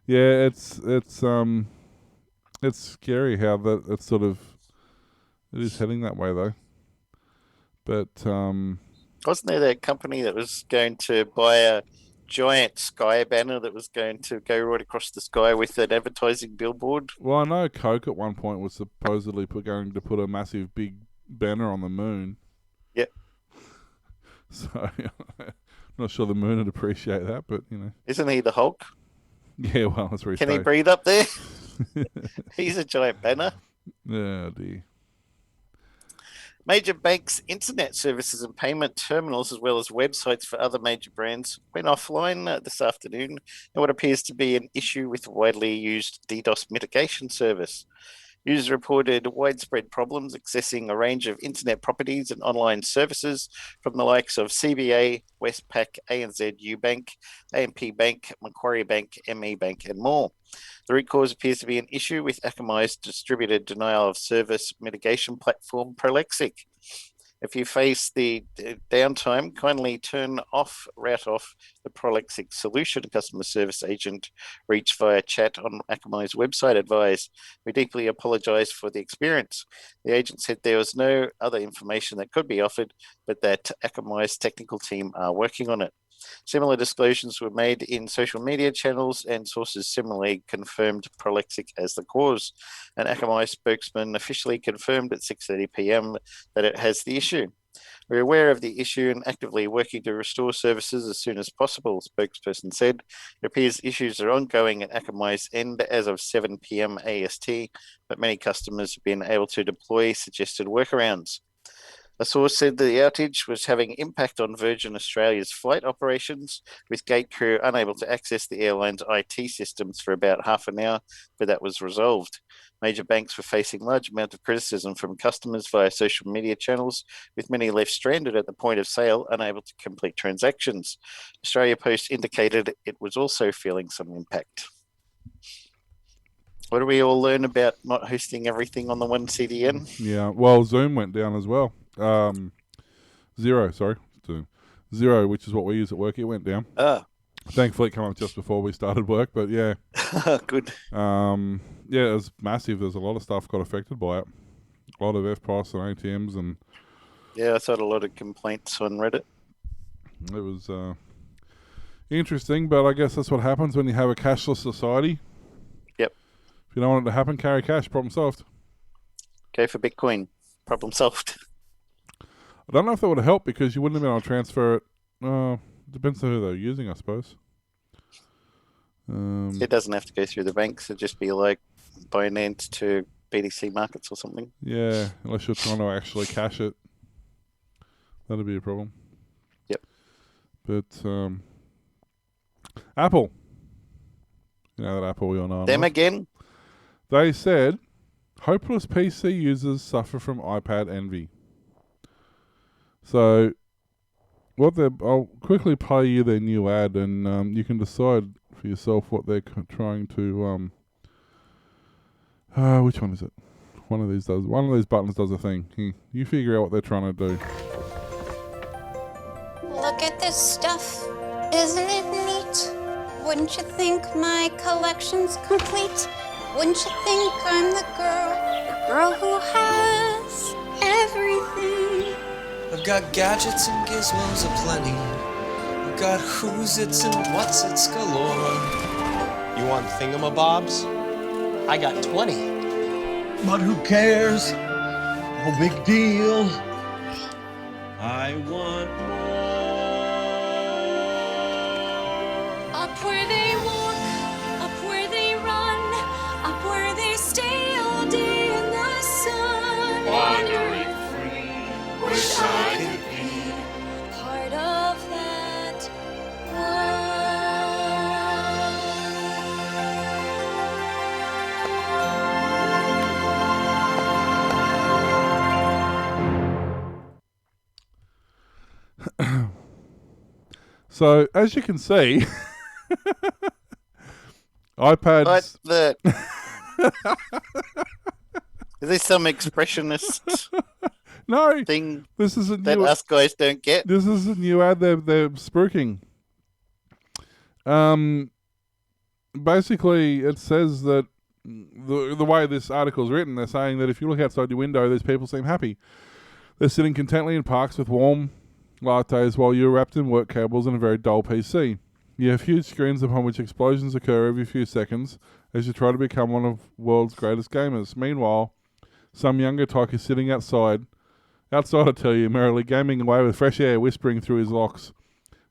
D: Yeah, it's scary how that it's sort of it is heading that way though. But
C: wasn't there that company that was going to buy a giant sky banner that was going to go right across the sky with an advertising billboard?
D: Well, I know Coke at one point was supposedly going to put a massive big banner on the moon.
C: Yep.
D: So I'm not sure the moon would appreciate that, but
C: Isn't he the Hulk?
D: Yeah, well, that's where
C: Can he breathe up there? He's a giant banner.
D: Oh dear.
C: Major banks, internet services and payment terminals, as well as websites for other major brands, went offline this afternoon in what appears to be an issue with widely used DDoS mitigation service. Users reported widespread problems accessing a range of internet properties and online services from the likes of CBA, Westpac, ANZ, Ubank, AMP Bank, Macquarie Bank, ME Bank, and more. The root cause appears to be an issue with Akamai's distributed denial of service mitigation platform, Prolexic. If you face the downtime, kindly route off the Prolexic solution, customer service agent reached via chat on Akamai's website advised. We deeply apologise for the experience. The agent said there was no other information that could be offered, but that Akamai's technical team are working on it. Similar disclosures were made in social media channels, and sources similarly confirmed Prolexic as the cause. An Akamai spokesman officially confirmed at 6:30 p.m. that it has the issue. We're aware of the issue and actively working to restore services as soon as possible, spokesperson said. It appears issues are ongoing at Akamai's end as of 7 p.m. AST, but many customers have been able to deploy suggested workarounds. A source said the outage was having impact on Virgin Australia's flight operations, with gate crew unable to access the airline's IT systems for about half an hour, but that was resolved. Major banks were facing large amounts of criticism from customers via social media channels, with many left stranded at the point of sale, unable to complete transactions. Australia Post indicated it was also feeling some impact. What do we all learn about not hosting everything on the one CDN?
D: Yeah, well, Zoom went down as well. Zero, which is what we use at work, it went down. Thankfully, it came up just before we started work, but yeah.
C: Good.
D: Yeah, it was massive. There's a lot of stuff got affected by it. A lot of FPOS and ATMs and...
C: Yeah, I saw a lot of complaints on Reddit.
D: It was interesting, but I guess that's what happens when you have a cashless society.
C: Yep.
D: If you don't want it to happen, carry cash. Problem solved.
C: Go for Bitcoin. Problem solved.
D: I don't know if that would have helped because you wouldn't have been able to transfer it. Depends on who they're using, I suppose.
C: It doesn't have to go through the banks. It'd just be like Binance to BTC markets or something.
D: Yeah, unless you're trying to actually cash it. That'd be a problem.
C: Yep.
D: But Apple. You know that Apple we all know.
C: Them again?
D: They said hopeless PC users suffer from iPad envy. So, I'll quickly play you their new ad, and you can decide for yourself what they're trying to. Which one is it? One of these buttons does a thing. You figure out what they're trying to do.
F: Look at this stuff. Isn't it neat? Wouldn't you think my collection's complete? Wouldn't you think I'm the girl who has everything?
G: I've got gadgets and gizmos aplenty. I've got who's its and what's its galore.
H: You want thingamabobs? I got 20.
I: But who cares? No big deal. I want more.
F: Up where they walk, up where they run, up where they stay all day in the sun. Wandering free, wish I could be part of that
D: world. So, as you can see, iPads...
C: Is this some expressionist
D: no,
C: thing
D: this is
C: that us guys don't get?
D: This is a new ad they're spruiking. Basically, it says that the way this article is written, they're saying that if you look outside your window, these people seem happy. They're sitting contently in parks with warm lattes while you're wrapped in work cables and a very dull PC. You have huge screens upon which explosions occur every few seconds as you try to become one of the world's greatest gamers. Meanwhile, some younger tyke is sitting outside, I tell you, merrily gaming away with fresh air whispering through his locks.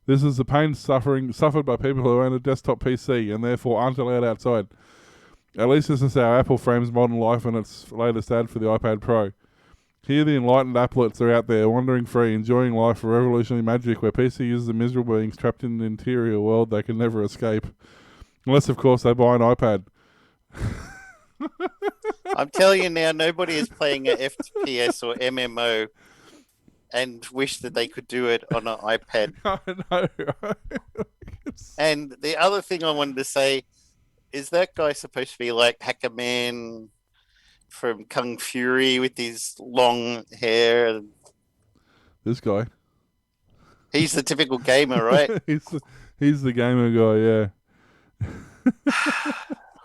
D: This is the pain suffered by people who own a desktop PC and therefore aren't allowed outside. At least this is how Apple frames modern life in its latest ad for the iPad Pro. Here the enlightened applets are out there, wandering free, enjoying life for revolutionary magic where PC users are miserable beings trapped in an interior world they can never escape. Unless, of course, they buy an iPad.
C: I'm telling you now, nobody is playing a FPS or MMO and wish that they could do it on an iPad.
D: I know, right?
C: And the other thing I wanted to say is that guy supposed to be like Hacker Man from Kung Fury with his long hair?
D: This guy.
C: He's the typical gamer, right?
D: he's the gamer guy, yeah.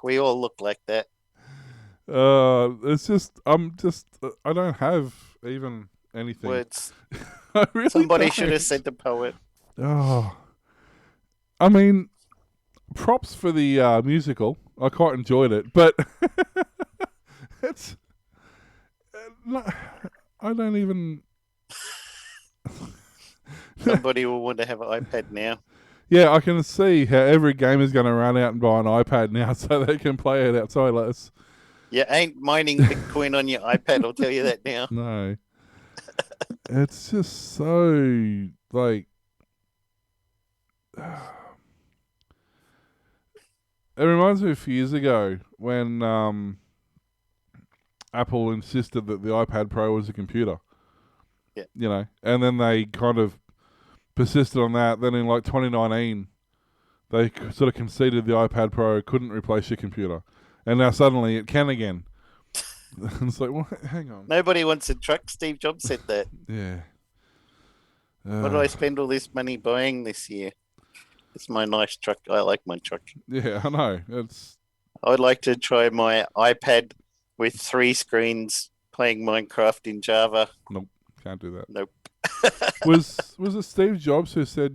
C: We all look like that.
D: It's just I don't have even anything.
C: Words.
D: I really
C: Somebody
D: don't.
C: should have said the poet.
D: Oh, I mean, props for the musical. I quite enjoyed it, but it's. I don't even.
C: Somebody will want to have an iPad now.
D: Yeah, I can see how every gamer's going to run out and buy an iPad now so they can play it outside.
C: You ain't mining Bitcoin on your iPad, I'll tell you that now.
D: No. It's just so, like... It reminds me of a few years ago when Apple insisted that the iPad Pro was a computer.
C: Yeah.
D: You know, and then they kind of persisted on that. Then in like 2019, they sort of conceded the iPad Pro couldn't replace your computer. And now suddenly it can again. It's like, well, hang on.
C: Nobody wants a truck. Steve Jobs said that.
D: Yeah.
C: What did I spend all this money buying this year? It's my nice truck. I like my truck.
D: Yeah, I know.
C: I'd like to try my iPad with 3 screens playing Minecraft in Java.
D: Nope, can't do that.
C: Nope.
D: Was it Steve Jobs who said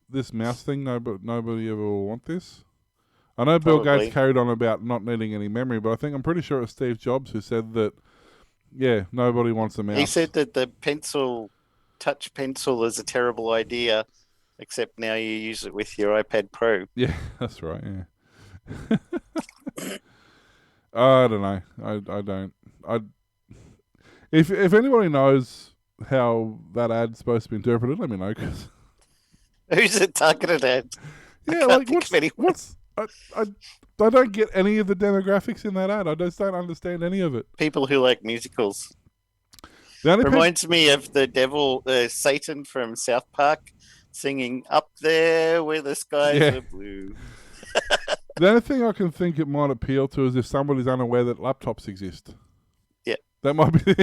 D: this mouse thing? Nobody ever will want this. I know Bill
C: Probably.
D: Gates carried on about not needing any memory, but I'm pretty sure it was Steve Jobs who said that. Yeah, nobody wants a mouse.
C: He said that the touch pencil is a terrible idea, except now you use it with your iPad Pro.
D: Yeah, that's right. Yeah. I don't know. I don't. If anybody knows how that ad's supposed to be interpreted, let me know. Cause
C: Who's it targeted at?
D: yeah, like what's I don't get any of the demographics in that ad. I just don't understand any of it.
C: People who like musicals.
D: The only
C: Reminds me of the devil, Satan from South Park, singing "Up There Where the Skies
D: Yeah.
C: Are Blue."
D: The only thing I can think it might appeal to is if somebody's unaware that laptops exist.
C: Yeah.
D: That might be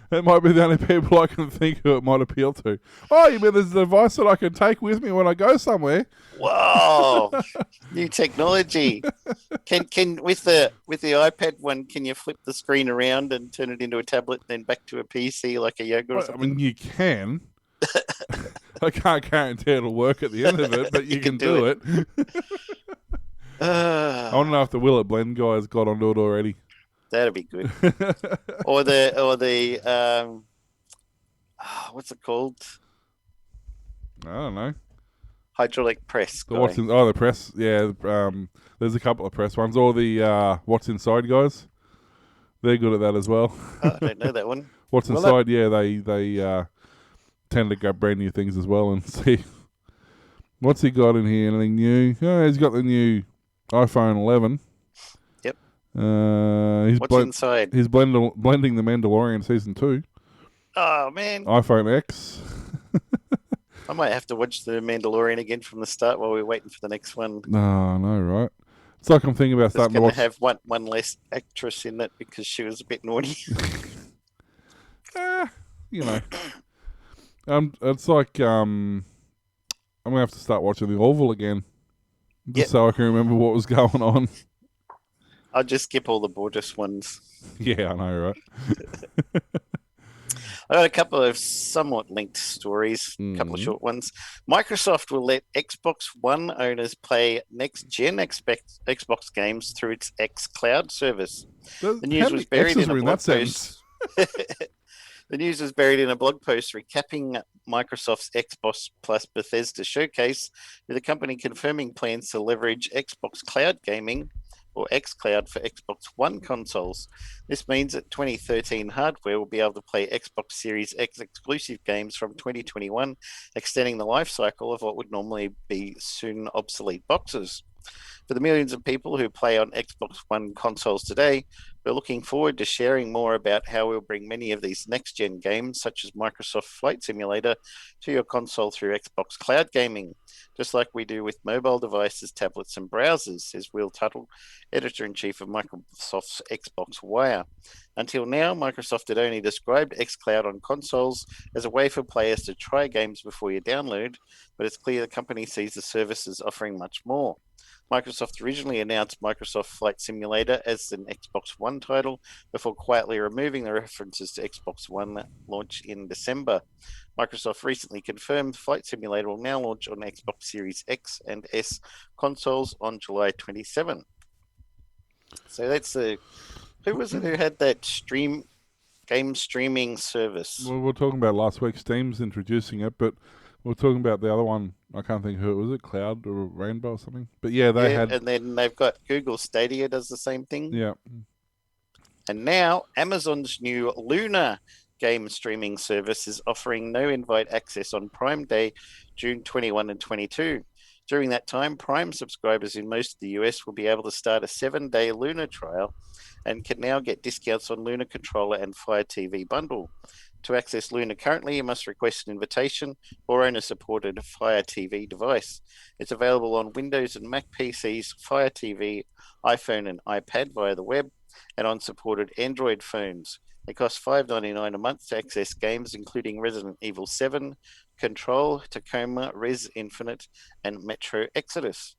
D: that might be the only people I can think who it might appeal to. Oh, you mean there's a device that I can take with me when I go somewhere?
C: Wow, new technology. Can with the iPad one, can you flip the screen around and turn it into a tablet, then back to a PC like a Yoga or
D: Well, I
C: something?
D: mean, you can. I can't guarantee it'll work at the end of it, but you can do it. I want to know if the Will It Blend guys got onto it already.
C: That'd be good. or the what's it called?
D: I don't know.
C: Hydraulic press.
D: The press. Yeah, there's a couple of press ones. Or the What's Inside guys. They're good at that as well.
C: Oh, I don't know that one.
D: What's Inside? Yeah, they tend to grab brand new things as well and see what's he got in here. Anything new? Oh, he's got the new iPhone 11.
C: Yep.
D: What's
C: inside?
D: He's blending the Mandalorian season 2.
C: Oh man.
D: iPhone X.
C: I might have to watch the Mandalorian again from the start while we're waiting for the next one.
D: No, right? It's like I'm thinking about starting to watch.
C: Have one less actress in it because she was a bit naughty.
D: You know. It's like I'm gonna have to start watching the Orville again, just so I can remember what was going on.
C: I'll just skip all the Borges ones.
D: Yeah, I know, right?
C: I got a couple of somewhat linked stories, a couple of short ones. Microsoft will let Xbox One owners play next-gen Xbox games through its xCloud service. The news was buried in a blog post. The news was buried in a blog post recapping Microsoft's Xbox plus Bethesda showcase, with the company confirming plans to leverage Xbox Cloud Gaming, or xCloud, for Xbox One consoles. This means that 2013 hardware will be able to play Xbox Series X exclusive games from 2021, extending the life cycle of what would normally be soon obsolete boxes. For the millions of people who play on Xbox One consoles today, we're looking forward to sharing more about how we'll bring many of these next-gen games, such as Microsoft Flight Simulator, to your console through Xbox Cloud Gaming, just like we do with mobile devices, tablets, and browsers, says Will Tuttle, Editor-in-Chief of Microsoft's Xbox Wire. Until now, Microsoft had only described xCloud on consoles as a way for players to try games before you download, but it's clear the company sees the service as offering much more. Microsoft originally announced Microsoft Flight Simulator as an Xbox One title before quietly removing the references to Xbox One launch in December. Microsoft recently confirmed Flight Simulator will now launch on Xbox Series X and S consoles on July 27. So that's the... Who was it who had that game streaming service?
D: Well, we were talking about last week. Steam's introducing it, but we're talking about the other one. I can't think who it was. It Cloud or Rainbow or something. But yeah, they had.
C: And then they've got Google Stadia does the same thing.
D: Yeah.
C: And now Amazon's new Luna game streaming service is offering no invite access on Prime Day, June 21 and 22. During that time, Prime subscribers in most of the US will be able to start a 7-day Luna trial and can now get discounts on Luna Controller and Fire TV bundle. To access Luna currently, you must request an invitation or own a supported Fire TV device. It's available on Windows and Mac PCs, Fire TV, iPhone and iPad via the web, and on supported Android phones. It costs $5.99 a month to access games including Resident Evil 7, Control, Tacoma, Res Infinite, and Metro Exodus.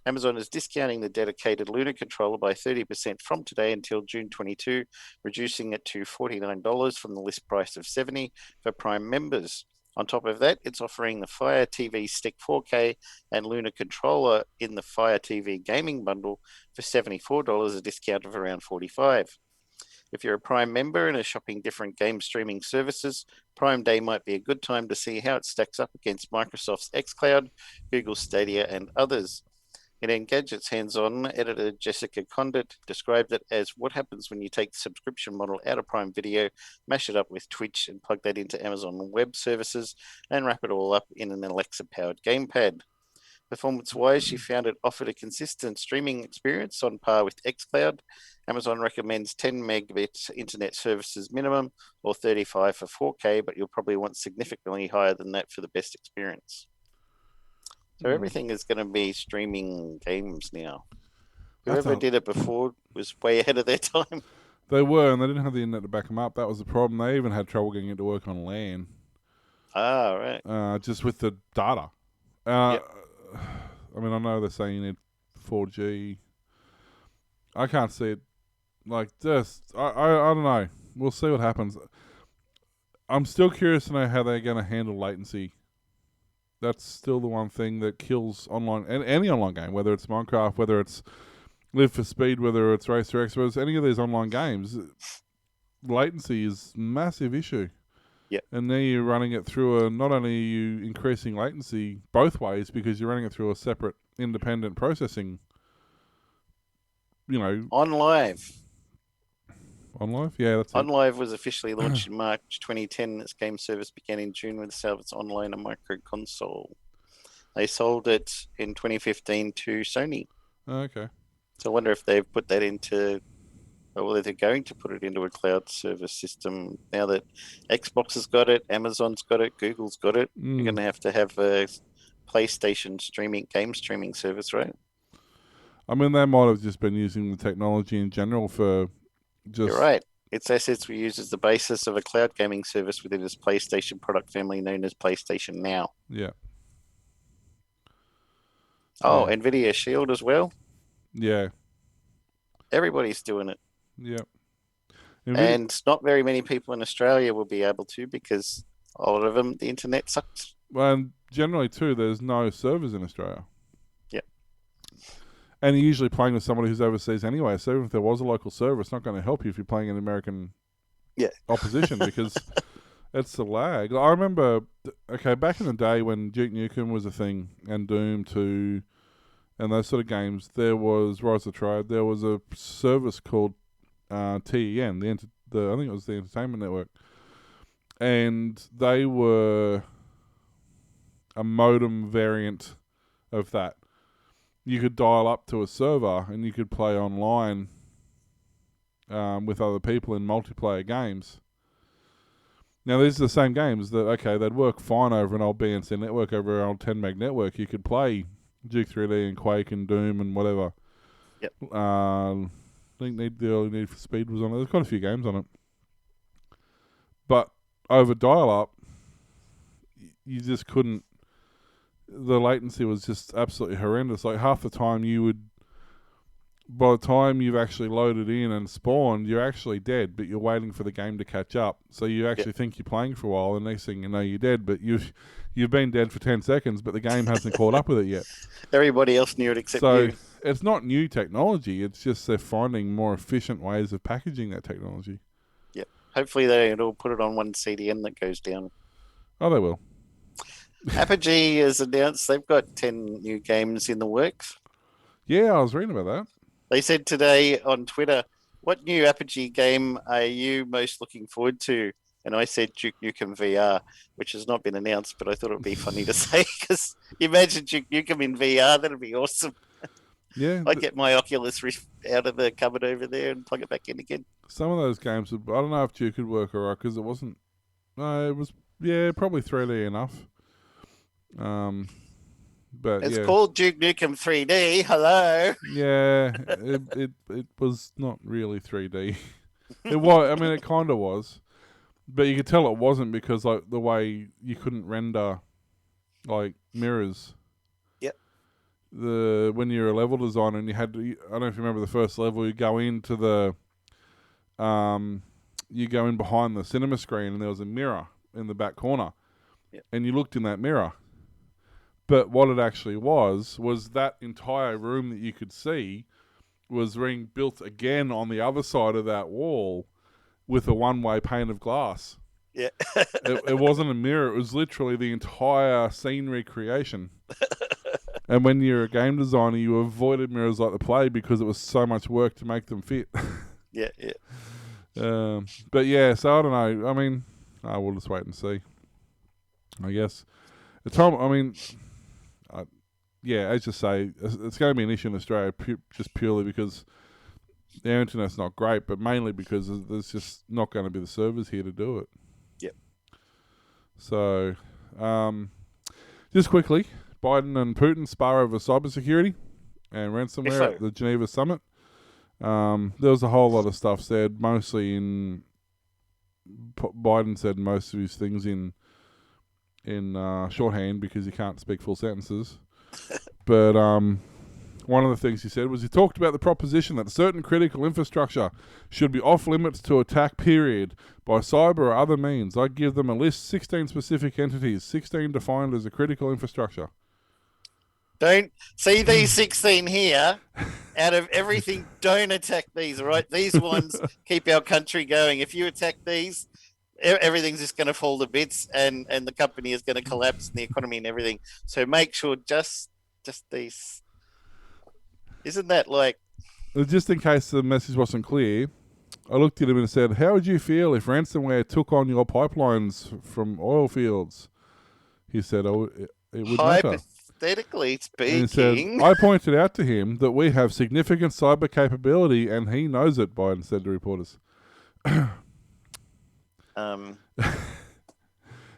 C: Amazon is discounting the dedicated Luna controller by 30% from today until June 22, reducing it to $49 from the list price of $70 for Prime members. On top of that, it's offering the Fire TV Stick 4K and Luna controller in the Fire TV gaming bundle for $74, a discount of around $45. If you're a Prime member and are shopping different game streaming services, Prime Day might be a good time to see how it stacks up against Microsoft's xCloud, Google Stadia, and others. In Engadget's hands-on, editor Jessica Condit described it as what happens when you take the subscription model out of Prime Video, mash it up with Twitch, and plug that into Amazon Web Services, and wrap it all up in an Alexa-powered gamepad. Performance-wise, she found it offered a consistent streaming experience on par with xCloud. Amazon recommends 10 megabit internet services minimum, or 35 for 4K, but you'll probably want significantly higher than that for the best experience. So everything is going to be streaming games now. Whoever did it before was way ahead of their time.
D: They were, and they didn't have the internet to back them up. That was the problem. They even had trouble getting it to work on LAN.
C: Ah, right.
D: Just with the data.
C: Yep.
D: I mean, I know they're saying you need 4G. I can't see it. Like, just, I don't know. We'll see what happens. I'm still curious to know how they're going to handle latency. That's still the one thing that kills online, and any online game, whether it's Minecraft, whether it's Live for Speed, whether it's Racer X, whether it's any of these online games, latency is a massive issue.
C: Yep.
D: And now you're running it through not only are you increasing latency both ways because you're running it through a separate independent processing,
C: OnLive.
D: OnLive? Yeah, that's it.
C: OnLive was officially launched in March 2010. Its game service began in June with the sale of its online and micro console. They sold it in 2015 to Sony.
D: Oh, okay.
C: So I wonder if they've put that into, or they're going to put it into a cloud service system now that Xbox has got it, Amazon's got it, Google's got it. You're going to have a PlayStation game streaming service, right?
D: I mean, they might have just been using the technology in general for just...
C: You're right. Its assets were used as the basis of a cloud gaming service within its PlayStation product family known as PlayStation Now.
D: Yeah.
C: Oh, yeah. NVIDIA Shield as well?
D: Yeah.
C: Everybody's doing it.
D: Yeah.
C: And not very many people in Australia will be able to because a lot of them, the internet sucks.
D: Well, and generally, too, there's no servers in Australia.
C: Yep.
D: And you're usually playing with somebody who's overseas anyway, so even if there was a local server, it's not going to help you if you're playing an American opposition because it's the lag. I remember, back in the day when Duke Nukem was a thing and Doom 2 and those sort of games, there was Rise of the Triad, there was a service called TEN, I think it was the Entertainment Network, and they were a modem variant of that. you could dial up to a server and you could play online with other people in multiplayer games. Now, these are the same games that, okay, they'd work fine over an old BNC network, over an old 10 meg network. You could play Duke 3D and Quake and Doom and whatever.
C: Yep.
D: I think the early Need for Speed was on it. There's quite a few games on it. But over dial-up, you just couldn't. The latency was just absolutely horrendous. Like half the time by the time you've actually loaded in and spawned, you're actually dead, but you're waiting for the game to catch up. So you actually think you're playing for a while, and next thing you know, you're dead, but you've been dead for 10 seconds, but the game hasn't caught up with it yet.
C: Everybody else knew it except
D: so
C: you.
D: It's not new technology. It's just they're finding more efficient ways of packaging that technology.
C: Yep. Hopefully they'll put it on one CDN that goes down.
D: Oh, they will.
C: Apogee has announced they've got 10 new games in the works.
D: Yeah, I was reading about that.
C: They said today on Twitter, what new Apogee game are you most looking forward to? And I said Duke Nukem VR, which has not been announced, but I thought it would be funny to say because you imagine Duke Nukem in VR, that'd be awesome.
D: Yeah.
C: I'd get my Oculus Rift out of the cupboard over there and plug it back in again.
D: Some of those games, I don't know if Duke could work all right because it wasn't. No, it was, probably 3D enough. But
C: it's called Duke Nukem 3D. Hello.
D: Yeah, it was not really 3D. It was. I mean, it kind of was, but you could tell it wasn't because like the way you couldn't render like mirrors.
C: Yep.
D: When you're a level designer and you had to, I don't know if you remember the first level. You go into the, you go in behind the cinema screen and there was a mirror in the back corner, and you looked in that mirror. But what it actually was that entire room that you could see was being built again on the other side of that wall with a one-way pane of glass.
C: Yeah.
D: It wasn't a mirror. It was literally the entire scene recreation. And when you're a game designer, you avoided mirrors like the plague because it was so much work to make them fit.
C: Yeah.
D: But yeah, so I don't know. I mean, we'll just wait and see, I guess. The time, I mean... as you say, it's going to be an issue in Australia just purely because the internet's not great, but mainly because there's just not going to be the servers here to do it.
C: Yep.
D: So, just quickly, Biden and Putin spar over cybersecurity and ransomware at the Geneva summit. There was a whole lot of stuff said, mostly in... Biden said most of his things in shorthand because he can't speak full sentences. But one of the things he said was he talked about the proposition that certain critical infrastructure should be off limits to attack, period, by cyber or other means. I give them a list, 16 specific entities, 16 defined as a critical infrastructure.
C: Don't see these 16 here. Out of everything, don't attack these, all right? These ones keep our country going. If you attack these, everything's just going to fall to bits and the company is going to collapse and the economy and everything. So make sure just these. Isn't that like...
D: Just in case the message wasn't clear, I looked at him and said, how would you feel if ransomware took on your pipelines from oil fields? He said, it would matter.
C: Hypothetically speaking...
D: And he said, I pointed out to him that we have significant cyber capability and he knows it, Biden said to reporters.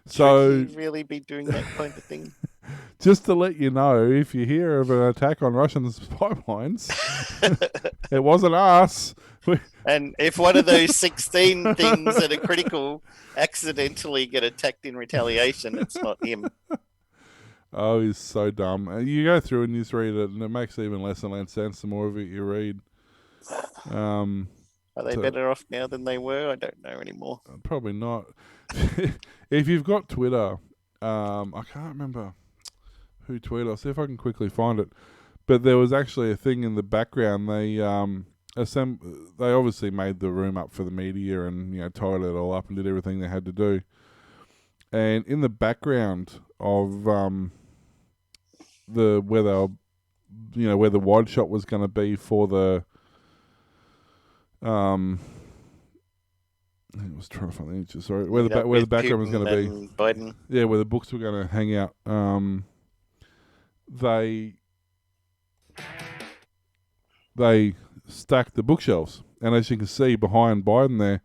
D: So
C: should he really be doing that kind of thing?
D: Just to let you know, if you hear of an attack on Russian pipelines, it wasn't us.
C: And if one of those 16 things that are critical accidentally get attacked in retaliation, it's not him.
D: Oh, he's so dumb. You go through and you just read it, and it makes even less and less sense the more of it you read.
C: Are they better off now than they were? I don't know anymore.
D: Probably not. If you've got Twitter, I can't remember who tweeted. I'll see if I can quickly find it. But there was actually a thing in the background. They they obviously made the room up for the media and tied it all up and did everything they had to do. And in the background of where the wide shot was going to be for the I was trying to find the image. Sorry, where the background was going to be.
C: Biden.
D: Yeah, where the books were going to hang out. They they stacked the bookshelves. And as you can see behind Biden there,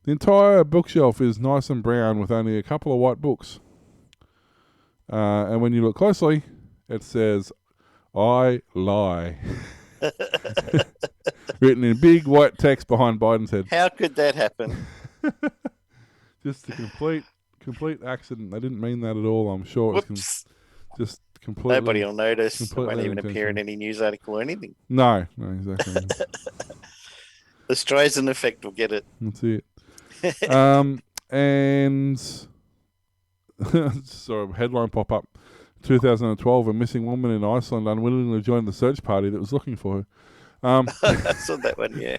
D: the entire bookshelf is nice and brown with only a couple of white books. And when you look closely, it says, "I lie." Written in big white text behind Biden's head.
C: How could that happen?
D: Just a complete accident. They didn't mean that at all, I'm sure. It was
C: Whoops.
D: just completely...
C: Nobody will notice. It
D: completely
C: won't even appear in
D: unintentional.
C: any news article or anything.
D: No, exactly.
C: The Streisand effect will get it.
D: That's it. And sorry, headline pop up. 2012, a missing woman in Iceland unwillingly joined the search party that was looking for her.
C: I saw that one, yeah.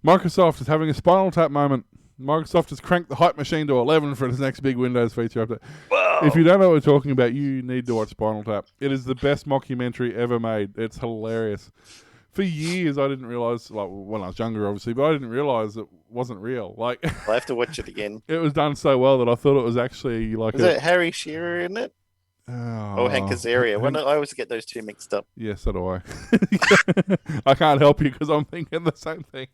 D: Microsoft is having a Spinal Tap moment. Microsoft has cranked the hype machine to 11 for its next big Windows feature update.
C: Whoa.
D: If you don't know what we're talking about, you need to watch Spinal Tap. It is the best mockumentary ever made. It's hilarious. For years, I didn't realise, like when I was younger, obviously, but I didn't realise it wasn't real. Like,
C: I'll have to watch it again.
D: it was done so well that I thought it was actually like
C: Is it Harry Shearer in it?
D: Oh,
C: Hank Azaria. I always get those two mixed up.
D: Yeah, so do I. I can't help you because I'm thinking the same thing.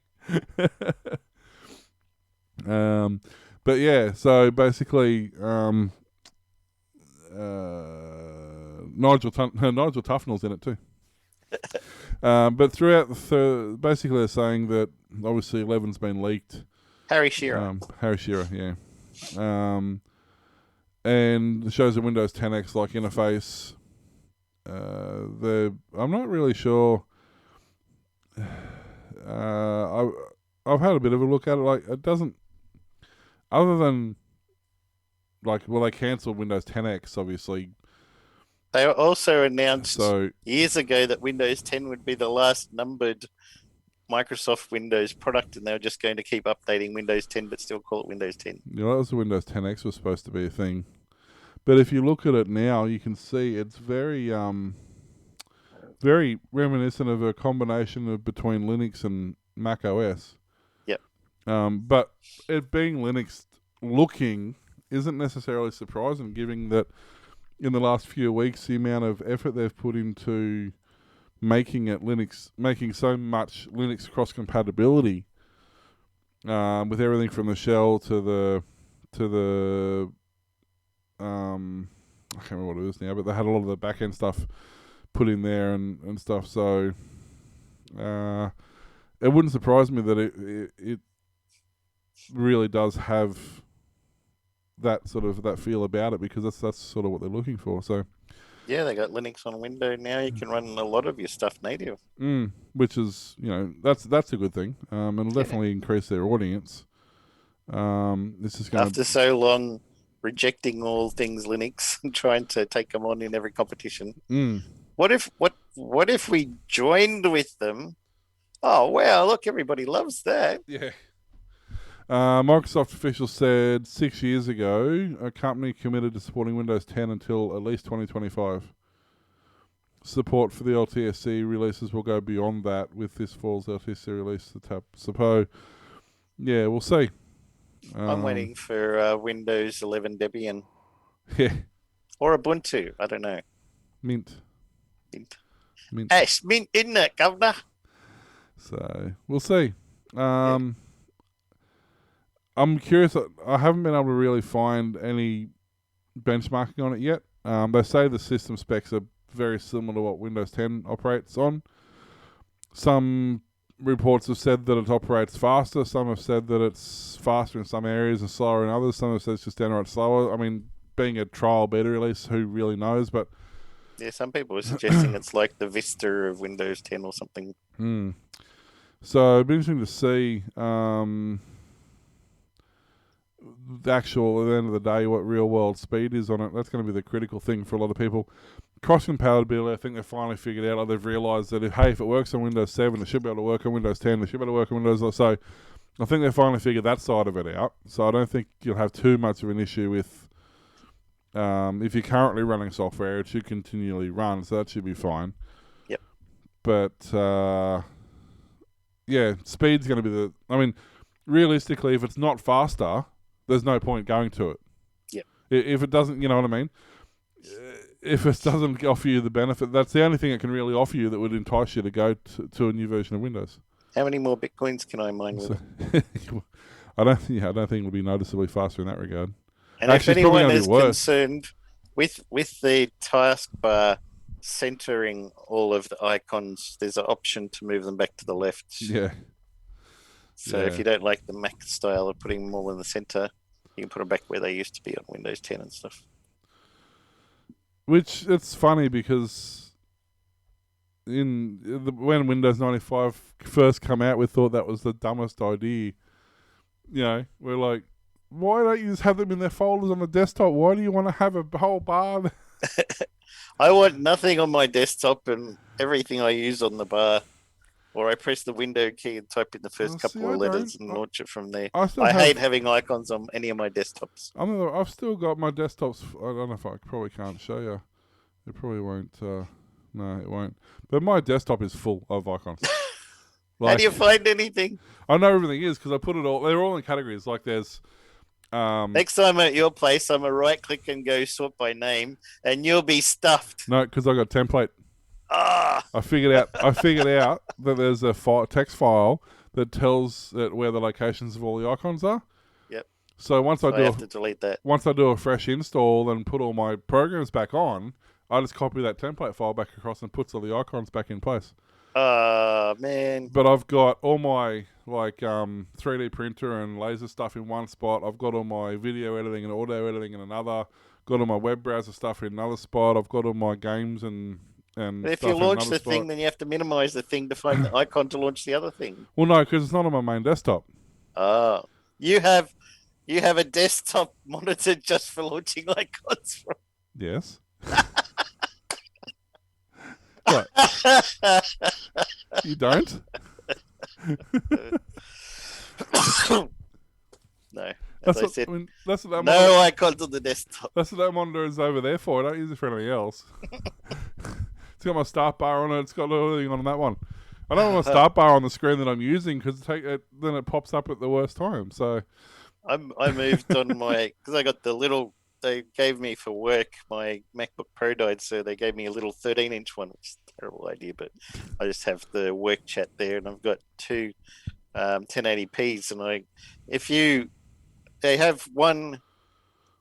D: But yeah, so basically, Nigel Tufnell's in it too. But throughout basically they're saying that obviously 11's been leaked.
C: Harry Shearer.
D: Harry Shearer, yeah. And it shows a Windows 10X like interface. I'm not really sure. I've had a bit of a look at it. Like, it doesn't, other than like, well, they cancelled Windows 10X, obviously.
C: They also announced years ago that Windows 10 would be the last numbered Microsoft Windows product, and they were just going to keep updating Windows 10, but still call it Windows 10.
D: Yeah, that was the Windows 10X was supposed to be a thing. But if you look at it now, you can see it's very, very reminiscent of a combination of between Linux and Mac OS.
C: Yep.
D: But it being Linux looking isn't necessarily surprising, given that in the last few weeks, the amount of effort they've put into making it Linux, making so much Linux cross-compatibility, with everything from the shell to the I can't remember what it is now, but they had a lot of the back-end stuff put in there and stuff, so it wouldn't surprise me that it really does have that sort of that feel about it, because that's sort of what they're looking for. So
C: yeah, they got Linux on Windows now. You can run a lot of your stuff native.
D: Which is, that's a good thing. It'll definitely increase their audience. This is going
C: after so long rejecting all things Linux and trying to take them on in every competition. What if we joined with them? Oh wow! Look, everybody loves that.
D: Yeah. Microsoft officials said 6 years ago a company committed to supporting Windows 10 until at least 2025. Support for the LTSC releases will go beyond that with this fall's LTSC release. Yeah, we'll see.
C: I'm waiting for Windows 11 Debian.
D: Yeah.
C: Or Ubuntu. I don't know.
D: Mint.
C: It's mint, isn't it, Governor?
D: So we'll see. I'm curious. I haven't been able to really find any benchmarking on it yet. They say the system specs are very similar to what Windows 10 operates on. Some reports have said that it operates faster. Some have said that it's faster in some areas and slower in others. Some have said it's just downright slower. I mean, being a trial beta release, who really knows? But
C: yeah, some people are suggesting it's like the Vista of Windows 10 or something.
D: So it'd be interesting to see the actual, at the end of the day, what real world speed is on it. That's going to be the critical thing for a lot of people. Cross-compatibility, I think they've finally figured out, like they've realised that if it works on Windows 7, it should be able to work on Windows 10, it should be able to work on Windows... So I think they've finally figured that side of it out. So I don't think you'll have too much of an issue with... if you're currently running software, it should continually run, so that should be fine.
C: Yep.
D: But, yeah, speed's going to be I mean, realistically, if it's not faster, there's no point going to it.
C: Yep.
D: If it doesn't, you know what I mean? if it doesn't offer you the benefit, that's the only thing it can really offer you that would entice you to go to a new version of Windows.
C: How many more Bitcoins can I mine with it?
D: I don't think it'll be noticeably faster in that regard.
C: And
D: Actually,
C: if
D: it's probably
C: anyone
D: gonna
C: is
D: be worse.
C: concerned with the taskbar centering all of the icons, there's an option to move them back to the left.
D: Yeah.
C: So if you don't like the Mac style of putting them all in the center, you can put them back where they used to be on Windows 10 and stuff.
D: Which, it's funny because when Windows 95 first come out, we thought that was the dumbest idea. You know, we're like, why don't you just have them in their folders on the desktop? Why do you want to have a whole bar?
C: I want nothing on my desktop and everything I use on the bar. Or I press the window key and type in the first couple of letters and launch it from there. I hate having icons on any of my desktops.
D: I've still got my desktops. I don't know if I probably can't show you. It probably won't. No, it won't. But my desktop is full of icons.
C: How do you find anything?
D: I know everything is because I put it all. They're all in categories. Like there's.
C: Next time at your place, I'm a right click and go sort by name, and you'll be stuffed.
D: No, because I got a template.
C: Ah!
D: I figured out that there's a text file that tells where the locations of all the icons are.
C: Yep.
D: So once I
C: have to delete that.
D: Once I do a fresh install and put all my programs back on, I just copy that template file back across and puts all the icons back in place.
C: Man.
D: But I've got all my 3D printer and laser stuff in one spot. I've got all my video editing and audio editing in another. Got all my web browser stuff in another spot. I've got all my games and
C: but if you launch the thing, then you have to minimize the thing to find the icon to launch the other thing.
D: Well, no, because it's not on my main desktop.
C: Oh, you have a desktop monitor just for launching icons from.
D: Yes. What? You don't?
C: No.
D: That's what, that's what that
C: no icons on the desktop.
D: That's what that monitor is over there for. I don't use it for anything else. It's got my start bar on it. It's got everything on that one. I don't want a start bar on the screen that I'm using because then it pops up at the worst time. So
C: I moved on because I got the little. They gave me for work. My MacBook Pro died, so they gave me a little 13-inch one, which is a terrible idea. But I just have the work chat there, and I've got two 1080p's. And they have one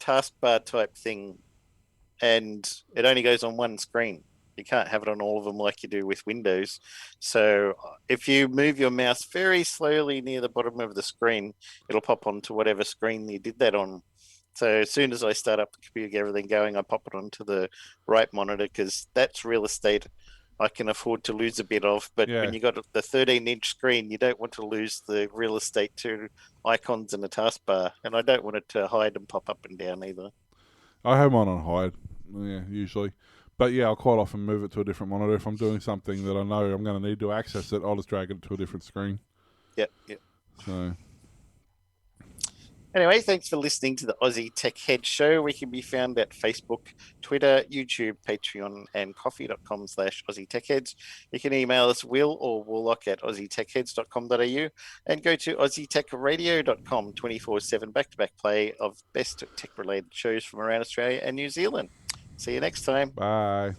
C: taskbar type thing, and it only goes on one screen. You can't have it on all of them like you do with Windows. So if you move your mouse very slowly near the bottom of the screen, it'll pop onto whatever screen you did that on. So as soon as I start up the computer, get everything going, I pop it onto the right monitor because that's real estate I can afford to lose a bit of. But when you got the 13-inch screen, you don't want to lose the real estate to icons in the taskbar. And I don't want it to hide and pop up and down either.
D: I have mine on hide, usually. But yeah, I'll quite often move it to a different monitor. If I'm doing something that I know I'm going to need to access it, I'll just drag it to a different screen.
C: Yep.
D: So...
C: Anyway, thanks for listening to the Aussie Tech Head Show. We can be found at Facebook, Twitter, YouTube, Patreon, and coffee.com/Aussie Tech Heads. You can email us Will or Warlock at aussietechheads.com.au and go to aussietechradio.com 24/7 back-to-back play of best tech-related shows from around Australia and New Zealand. See you next time.
D: Bye.